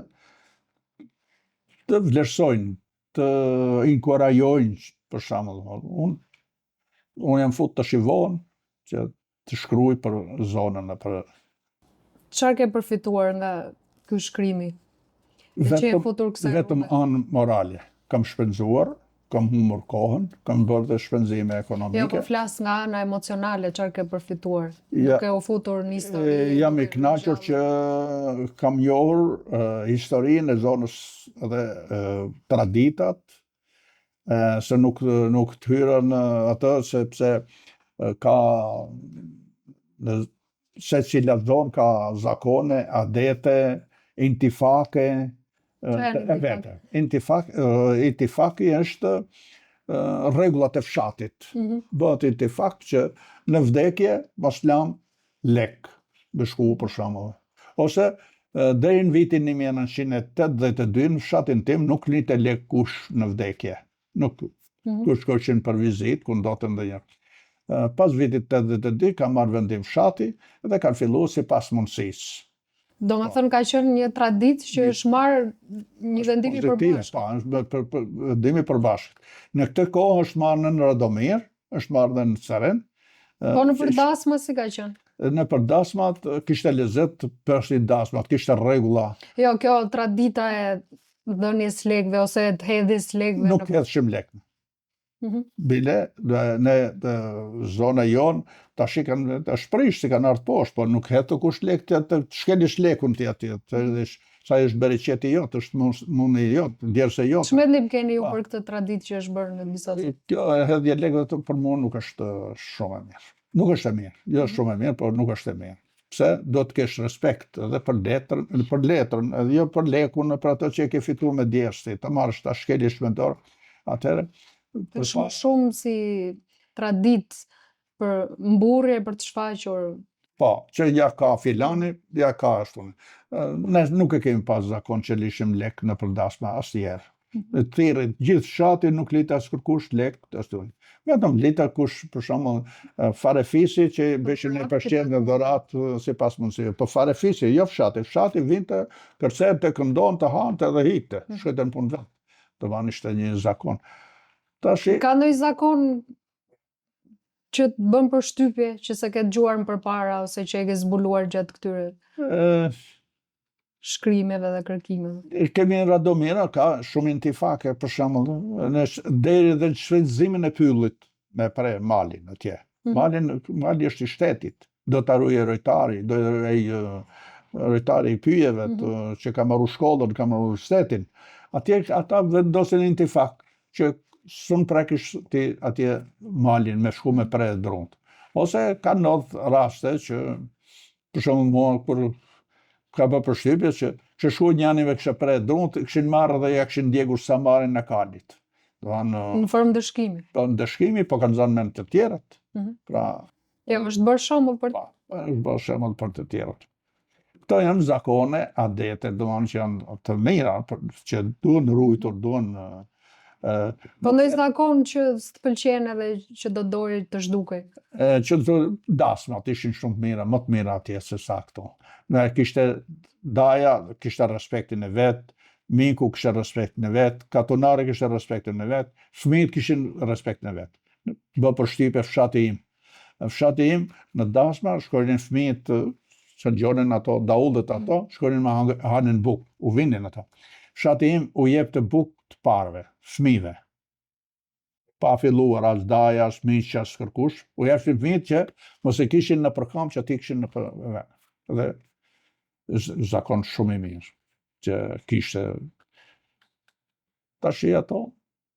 të vlerësojnë, të inkurajojnë, për shembull. Unë jam fut të shivon që të shkruaj për zonën e për Çfarë ke përfituar nga ky shkrimi? vetëm anë morale. Kam shpenzuar, kam humbur kohën, kam bërë dhe shpenzime ekonomike. Jo, po flas nga ana emocionale, çfarë ke përfituar? Nuk e u futur në histori. Jam i kënaqur që kam njohur historinë e zonës dhe traditat, se nuk të hyrën atë, sepse ka secila zonë ka zakone, adete, intifake e vete. Intifaki është rregullat e fshatit. Bëhet intifak që në vdekje mos lam lek me shku për shembull. Ose deri në vitin 1982 në fshatin tim nuk linte lek kush në vdekje. Nuk kush shkojshin për vizitë, ku ndodhte ndonjë. Pas vitit 82 ka marrë vendim fshati dhe kanë filluar sipas mundësisë. Do më thënë ka qenë një traditë që është marrë një vendim i përbashkët. Po, vendimi i përbashkët. Në këtë kohë është marrë në Radomir, është marrë dhe në Ceren. Po në përdasma si ka qenë? Në përdasmat kishte lezet përshit dasmat, kishte rregulla. Jo, kjo tradita e dhënies lekëve ose të hedhjes lekëve. Nuk hedhshim lekë. Bile, në zona jonë, ta shikën, ta shprish si kanë ardhur poshtë, po nuk hedh të kush lekë të shkelish lekun ti atje. Sa është bereqeti jot, është mundi jot, djerse jot. Ç'mendim keni ju për këtë traditë që është bërë në disa zonë? Kjo hedhje lekëve për mua nuk është shumë e mirë. Nuk është e mirë. Jo shumë e mirë, por nuk është e mirë. Pse do të kesh respekt edhe për letrën, edhe jo për lekun, për ato që e ke fituar me djersi, ta marrësh ta shkelish mentor, atëherë është shumë si traditë për mburrje, për të shfaqur. Po, që ja ka filani, ja ka ashtu. Ne nuk e kemi pas zakon që lishim lek në përdasma asnjëherë. Të thirrin gjithë fshati nuk lit as kërkush lek ashtu. Vetëm lita kush për shembull farefisi që beshin në pashqen dhe dhurat sipas mundësive. Po farefisi, jo fshati. Fshati vinte, kërcente, këndon, të hante dhe hikte. Shkëtën punë vetë. Do van ishte një zakon. Ka ndonjë zakon që të bën përshtypje që se ke dëgjuar më përpara ose që e ke zbuluar gjatë këtyre shkrimeve dhe kërkimeve? Kemi në Radomira, ka shumë intifake, për shembull, deri dhe në shfrytëzimin e pyllit me pre malin atje. Mali është i shtetit. Do ta ruajë rojtari, do të ruajë rojtari i pyjeve që ka marrë shkollën, ka marrë shtetin. Atje ata vendosin intifak që sun prekish ti atje malin me shku me pre drunt. Ose ka ndodhur raste që për shembull mua kur ka bërë përshtypje që shkuan njanive kisha pre drunt, kishin marrë dhe ja kishin ndjekur samarin në kalit. Në formë dëshkimi. Po në dëshkimi, po kanë zënë mend të tjerët. Pra, jo, është bërë shembull për është bërë shembull për të tjerët. Këto janë zakone, adete, domethënë që janë të mira, që duhen ruajtur, duhen po ndonjë zakon që s'të pëlqen edhe që do doje të zhdukej? Që dasmat ishin shumë të mira, më të mira atje se sa këto. Kishte daja, kishte respektin e vet, miku kishte respektin e vet, katunari kishte respektin e vet, fëmijët kishin respektin e vet. Bë përshtypje fshati im. Fshati im në dasma shkonin fëmijët që gjonin ato daullet ato, shkonin me hanin bukë, u vinin ato. Fshati im u jepte bukë të parve, fëmijëve. Pa filluar as daja, as miq, as kërkush, u jepte fëmijët që mos e kishin në përkam që ati kishin në përkam. Dhe zakon shumë i mirë që kishte. Tashi ato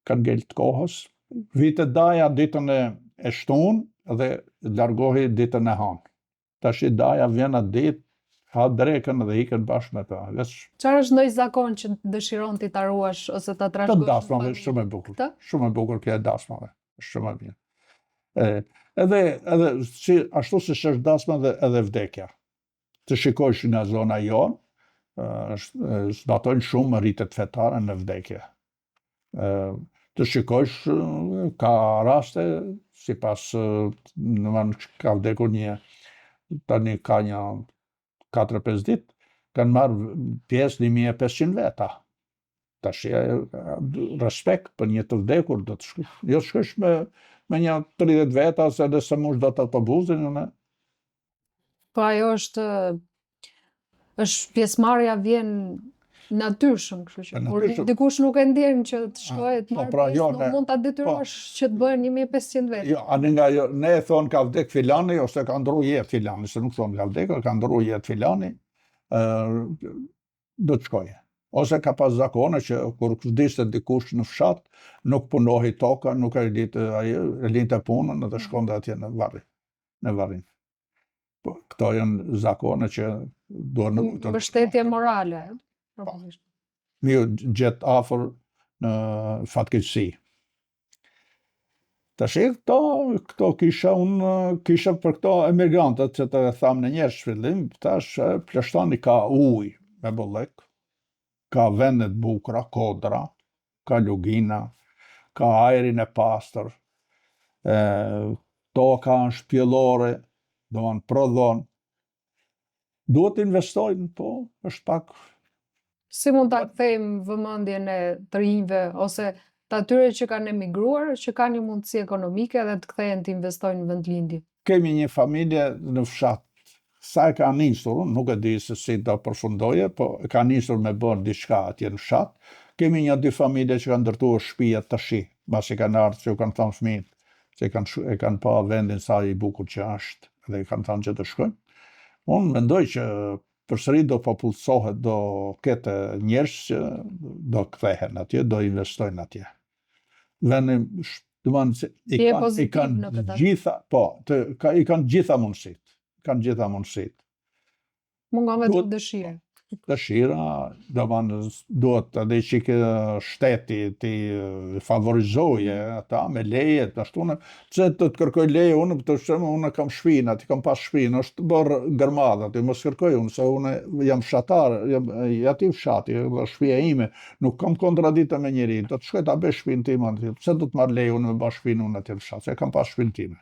kanë ngel të kohës. Vitet daja ditën e shtunë dhe largohi ditën e hanë. Tashi daja vjen atë ditë, ha drekën dhe ikën bashkë me ta. Çfarë është ndonjë zakon që dëshiron ti ta ruash ose ta trashëgosh? Të dasmave është shumë e bukur. Shumë e bukur kjo e dasmave. Është shumë e mirë. Edhe ashtu si është dasma edhe vdekja. Të shikojsh nga zona jonë, zbatojnë shumë rritet fetare në vdekje. Të shikosh, ka raste, si pas ka vdekur një, tani ka një 4-5 ditë, kanë marrë pjesë 1500 veta. Tash respekt për një të vdekur, do të shkosh. Jo të shkosh me një 30 veta, se nëse mush do të autobusin, Po ajo është pjesëmarrja vjen natyrshëm, kështu që kur dikush nuk e ndjen që të shkojë të marrë pjesë, nuk mund ta detyrosh që të bëhen 1500 veta. Jo, anë nga ne e thonë ka vdek filani, ose ka ndru jetë filani, se nuk thonë ka vdek, ka ndru jetë filani, do të shkoje. Ose ka pas zakone që kur vdiste dikush në fshat, nuk punohi toka, nuk e linte punën, dhe shkonde atje në varrin. Po, këto janë zakone që duhet në... Mbështetje morale. Mi gjetë afër në fatkeqësi. Tash këto kisha për këto emigrantët që të thamë në njerë shvillim, tash Plashtani ka ujë me bollek, ka vendet bukra, kodra, ka lugina, ka ajrin e pastër, toka është pjellore, do në prodhon. Duhet investojnë, po, është pak. Si mund ta kthejmë vëmendjen e të rinjve ose të atyre që kanë emigruar, që kanë një mundësi ekonomike dhe të kthehen të investojnë në vendlindje? Kemi një familje në fshat. Sa e ka nisur, nuk e di se si do përfundoje, po e ka nisur me bërë diçka atje në fshat. Kemi 1-2 familje që kanë ndërtuar shtëpia tash, pasi kanë ardhur që u kanë thënë fëmijët, se e kanë pa vendin sa i bukur që është, dhe i kanë thënë që të shkojnë. Unë mendoj që përsëri do popullsohet, do ketë njerëz që do kthehen atje, do investojnë atje. Vendi, i kanë gjitha, po, i kanë gjitha mundësit. Mungon vetëm dëshira. Dëshira, duhet edhe që shteti të favorizoje ata me leje, që të kërkoj leje, unë kam shpinë, ati kam pas shpinë, është bërë gërmadha, të mos kërkoj unë, se unë jam fshatar, jati fshati, dhe shpia ime, nuk kam kontradita me njeri, do të shkoj ta bëj shpinë time, pse do të marrë leje unë me ba shpinë unë ati fshat, se kam pas shpinë time.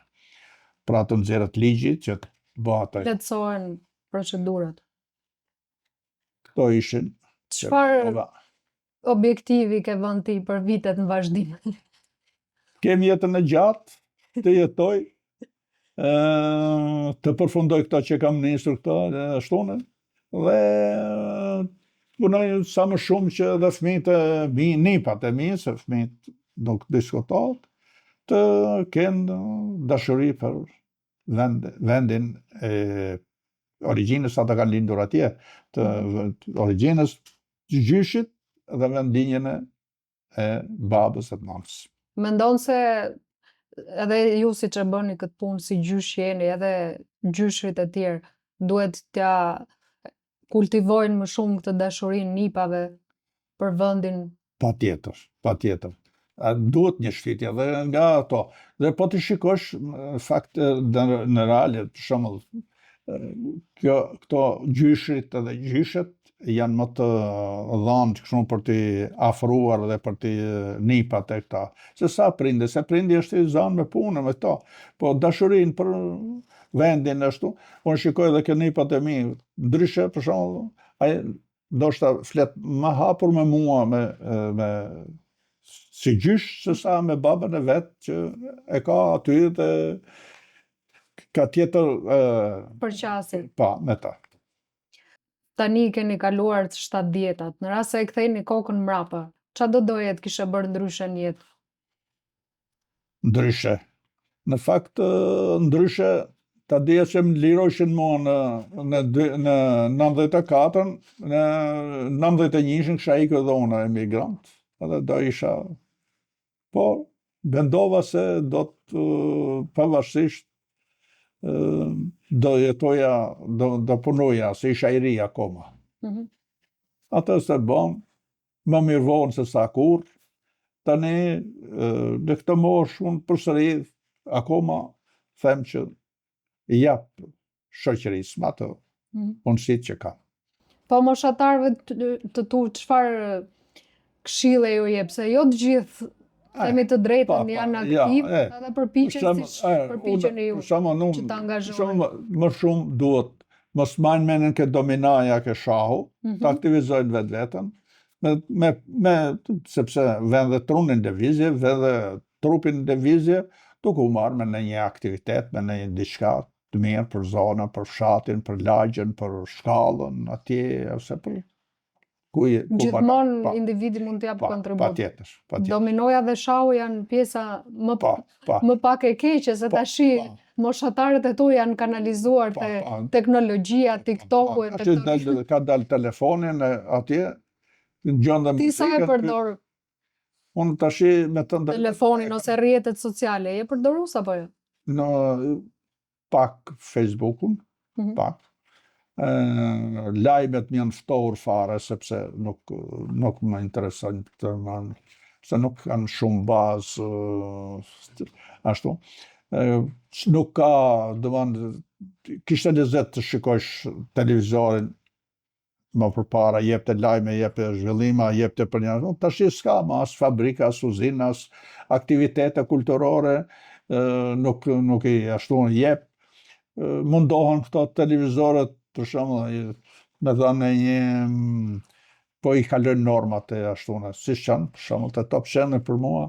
Pra të nxjerrët ligjit që të bëhat. Lehtësohen procedurat. Këto ishin. Çfarë objektivi ke vënë ti për vitet në vazhdim? Kem jetën e gjatë, të jetoj, të përfundoj këto që kam nisur këto shtune, dhe punoj sa më shumë që dhe fëmijët e mi, nipat e mi, se fëmijët nuk diskutohet, të kenë dashuri për vendin e origjinës, ata kanë lindur atje, të origjinës të gjyshit dhe vendinjen e babës e të nënës. Mendon se edhe ju si që bëni këtë punë si gjysh jeni, edhe gjyshrit e tjerë, duhet t'ja kultivojnë më shumë këtë dashurinë nipave për vendin? Patjetër. Duhet një shfitje dhe nga ato. Dhe po të shikosh, fakt në reale, për shembull, këto gjyshrit edhe gjyshet janë më të dhanë kështu për t'i afruar dhe për t'i nipat e këta. Se sa prindi, se prindi është i zanë me punë, me to. Po dashurin për vendin ashtu, unë shikoj dhe kë nipat e mi, ndryshe, për shembull, ai ndoshta flet më hapur me mua si gjysh, se sa me babën e vet që e ka aty dhe ka tjetër përqasi. Pa, me ta. Tani keni kaluar të 70-tat, në rast se e kthejni kokën mrapa, çfarë do doje të kishe bërë ndryshe në jetë? Ndryshe. Në fakt, ndryshe, ta dija që më liroshin mua në 94, në 91 kisha ikur dhe unë emigrant, edhe do isha, po, mendova se do të pavarësisht do jetoja, do punoja, se isha i ri akoma. Atë se bon, më mirëvonë se sa kur, tani në këtë moshë unë përsëri akoma them që jap shoqërisë më ato punësitë që kam. Po moshatarëve të tu çfarë këshille ju jep, se jo të gjithë themi të drejtën janë aktiv, edhe përpiqen siç përpiqeni ju që të angazhohen. Më shumë duhet mos majnë menen ke dominaja ke shahu, të aktivizojnë vetveten, sepse vend dhe trunin lëvizje, vend dhe trupin lëvizje, duke u marrë me në një aktivitet, me në një diçka të mirë për zonën, për fshatin, për lagjen, për shkallën, atje, ose për gjithmonë individi mund të japë kontribut. Patjetër. Dominoja dhe shahu janë pjesa më pak e keqe, se tashi moshatarët e tu janë kanalizuar te teknologjia, TikTok-u e ka dalë telefonin atje, ti sa e përdor? Unë tashi me të telefonin ose rrjetet sociale, e përdorus apo jo? Në pak Facebook-un, pak. Lajmet më janë ftohur fare, sepse nuk më interesojnë se nuk kanë shumë bazë, ashtu. Nuk ka, kishte lezet të shikosh televizorin më përpara, jepte lajme, jepte zhvillima, jepte për një, tash s'ka ma as fabrika, as uzina, as aktivitete kulturore, nuk i ashtu jep. Mundohen këto televizoret, për shembull, me thënë një po i kalojnë normat e ashtu, siç janë, për shembull, te Top Channel për mua,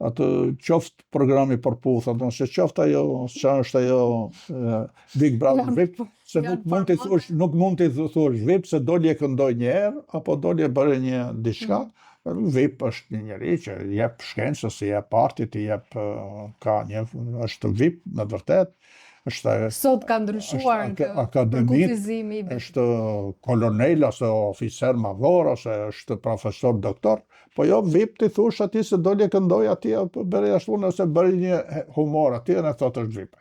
atë qoftë programi përputhet, ose qoftë ajo, çfarë është ajo Big Brother VIP, se nuk mund t'i thuash VIP se doli e këndoi një herë, apo doli e bëri një diçka. VIP është një njeri që jep shkencës, i jep artit, i jep është VIP, me vërtet. Sot ka ndryshuar kufizimi. Është kolonel, ose oficer madhor, ose është profesor doktor, po jo VIP t'i thush ati se doli e këndoi ati, bëri ashtu, nëse bëri një humor ati, në thotë është VIP.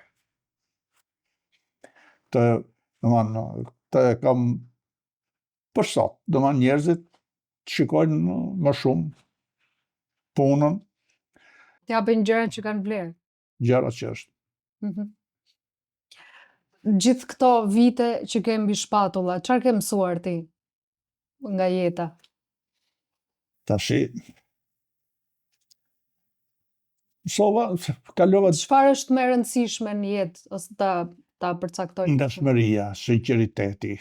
Të kam për sot, njerëzit shikojnë më shumë punën. T'japin gjëra që kanë vlerë. Gjëra që është. Gjithë këto vite që ke mbi shpatulla, çfarë ke mësuar ti nga jeta? Tashi, kalova. Çfarë është më e rëndësishme në jetë, ose ta përcaktoj? Ndeshmëria, sinqeriteti.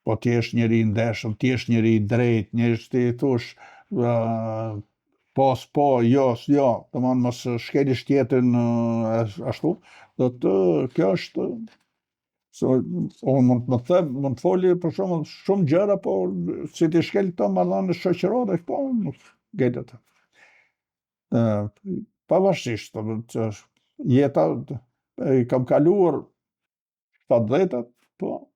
Po ti jesh njeri i ndeshëm, ti jesh njeri i drejtë, njeri ti thush po, jo, domethënë mos shkelish tjetrin ashtu. Kjo është, unë mund të foli për shumë gjëra, po si ti shkel këto marrëdhënie shoqërore, këto nuk gjetet. Pavarësisht, jeta i kam kaluar 70-at, po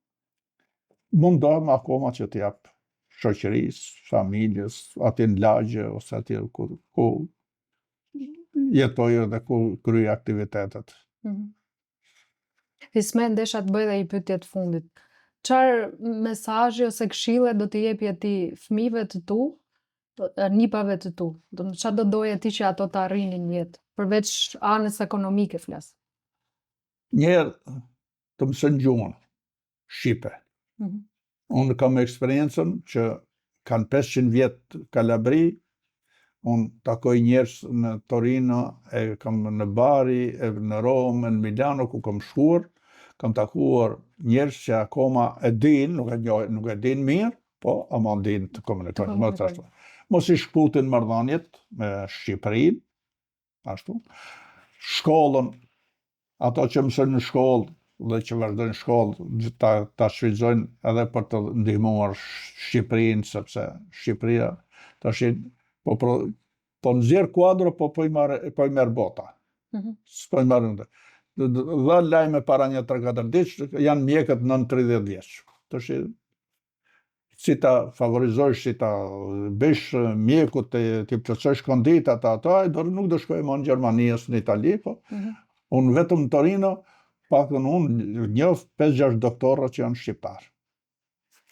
mundohem akoma që t'jap shoqërisë, familjes, aty në lagje, ose aty ku jetoj dhe ku kryej aktivitetet. Isme, ndesha të bëj dhe i pyetje të fundit. Çfarë mesazhi ose këshille do t'i jepi ti fëmijëve të tu, nipave të tu? Çfarë do doje ti që ato të arrinin në jetë, përveç anës ekonomike flas? Njerë të mësojnë gjuhën shqipe. Unë kam eksperiencën që kanë 500 vjet Kalabri, unë takoj njerëz në Torino, kam në Bari, në Romë, në Milano, ku kam shkuar, kam takuar njerëz që akoma e din, nuk e din mirë, po ama din të komunikojnë. Mos i shkputin marrëdhëniet me Shqipërinë, ashtu. Shkollën, ato që mësojnë në shkollë dhe që vazhdojnë shkollë, ta shfrytëzojnë edhe për të ndihmuar Shqipërinë, sepse Shqipëria tash po nxjerr kuadro, po i merr bota. S'po i marrën. Dha lajme para një 3-4 ditë, janë mjekët nën 30 vjeç. Tash si ta favorizojsh, si ta bësh mjekut të plotësosh konditat ato, nuk do shkojmë në Gjermani ose në Itali, po unë vetëm në Torino, paktën unë njoh 5-6 doktorë që janë shqiptar.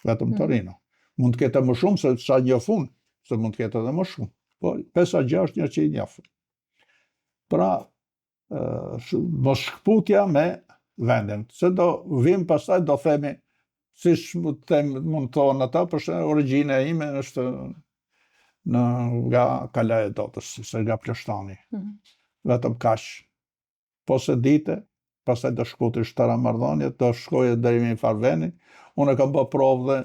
Vetëm Torino. Mund të ketë më shumë se sa njoh unë, se mund të ketë edhe më shumë. Po 5-6 një që i njoh. Pra, mos shkputja me vendin. Se do vim pastaj do themi, siç mund të thonë ata, për shembull, origjina ime është nga Kala e Dotës, se nga Plashtani. Vetëm kaq. Pose dite, pastaj do shku të shtara marrëdhënie, do shkoje deri në Farveni. Unë kam bë provë dhe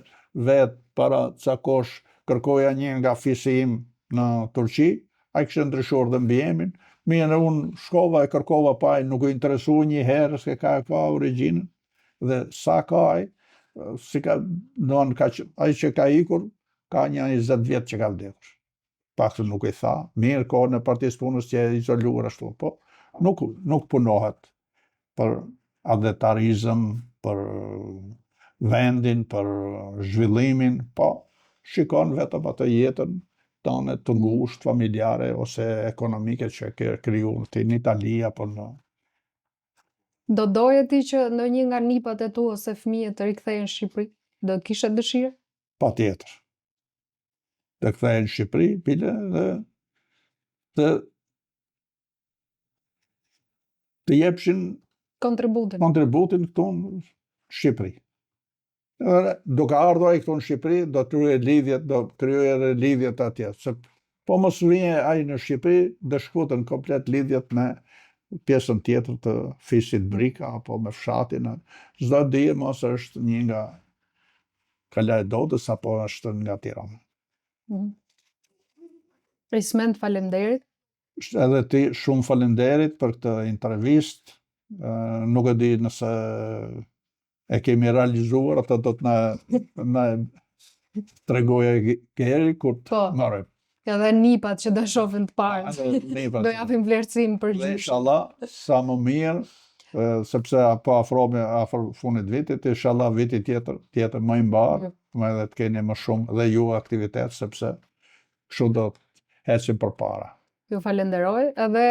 vetë para ca kosh kërkoja një nga fisi im në Turqi, ai kishte ndryshuar dhe mbijemin. Mirë, unë shkova e kërkova pa ai, nuk u interesua një herë se ka origjinën. Dhe sa ka ai, si ka ai që ka ikur, ka një 20 vjet që ka vdekur. Paktën nuk i tha, mirë kohën e Partisë Punës që e izoluar ashtu, po nuk punohet për adhetarizëm, për vendin, për zhvillimin, po shikon vetëm atë jetën tonë të ngushtë, familjare ose ekonomike që ke krijuar ti në Itali apo në. Do doje ti që ndonjë nga nipat e tu ose fëmijët të rikthehen në Shqipëri? Do kishe dëshirë? Patjetër. Të kthehen në Shqipëri, bile dhe të jepshin kontributin këtu në Shqipëri. Duke ardhur ai këtu në Shqipëri, do kryej lidhjet atje. Po mos vjen ai në Shqipëri, do shkuten komplet lidhjet me pjesën tjetër të fisit Brika apo me fshatin. Çdo dije mos është një nga Kala e Dotës apo është nga Tirana. Risment, faleminderit. Edhe ti shumë faleminderit për këtë intervistë. Nuk e di nëse e kemi realizuar, atë do të na tregoje Geri kur të marrim. Edhe nipat që do shohin të parë. Do japim vlerësim për gjithë. Inshallah, sa më mirë, sepse po afrohemi afër fundit vitit, inshallah viti tjetër më i mbar, edhe të keni më shumë dhe ju aktivitet, sepse kështu do të ecim përpara. Ju falenderoj, edhe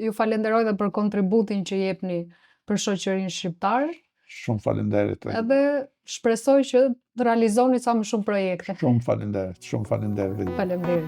ju falenderoj dhe për kontributin që jepni për shoqërinë shqiptare. Shumë falenderit. Edhe shpresoj që të realizoni sa më shumë projekte. Shumë falenderit. Faleminderit.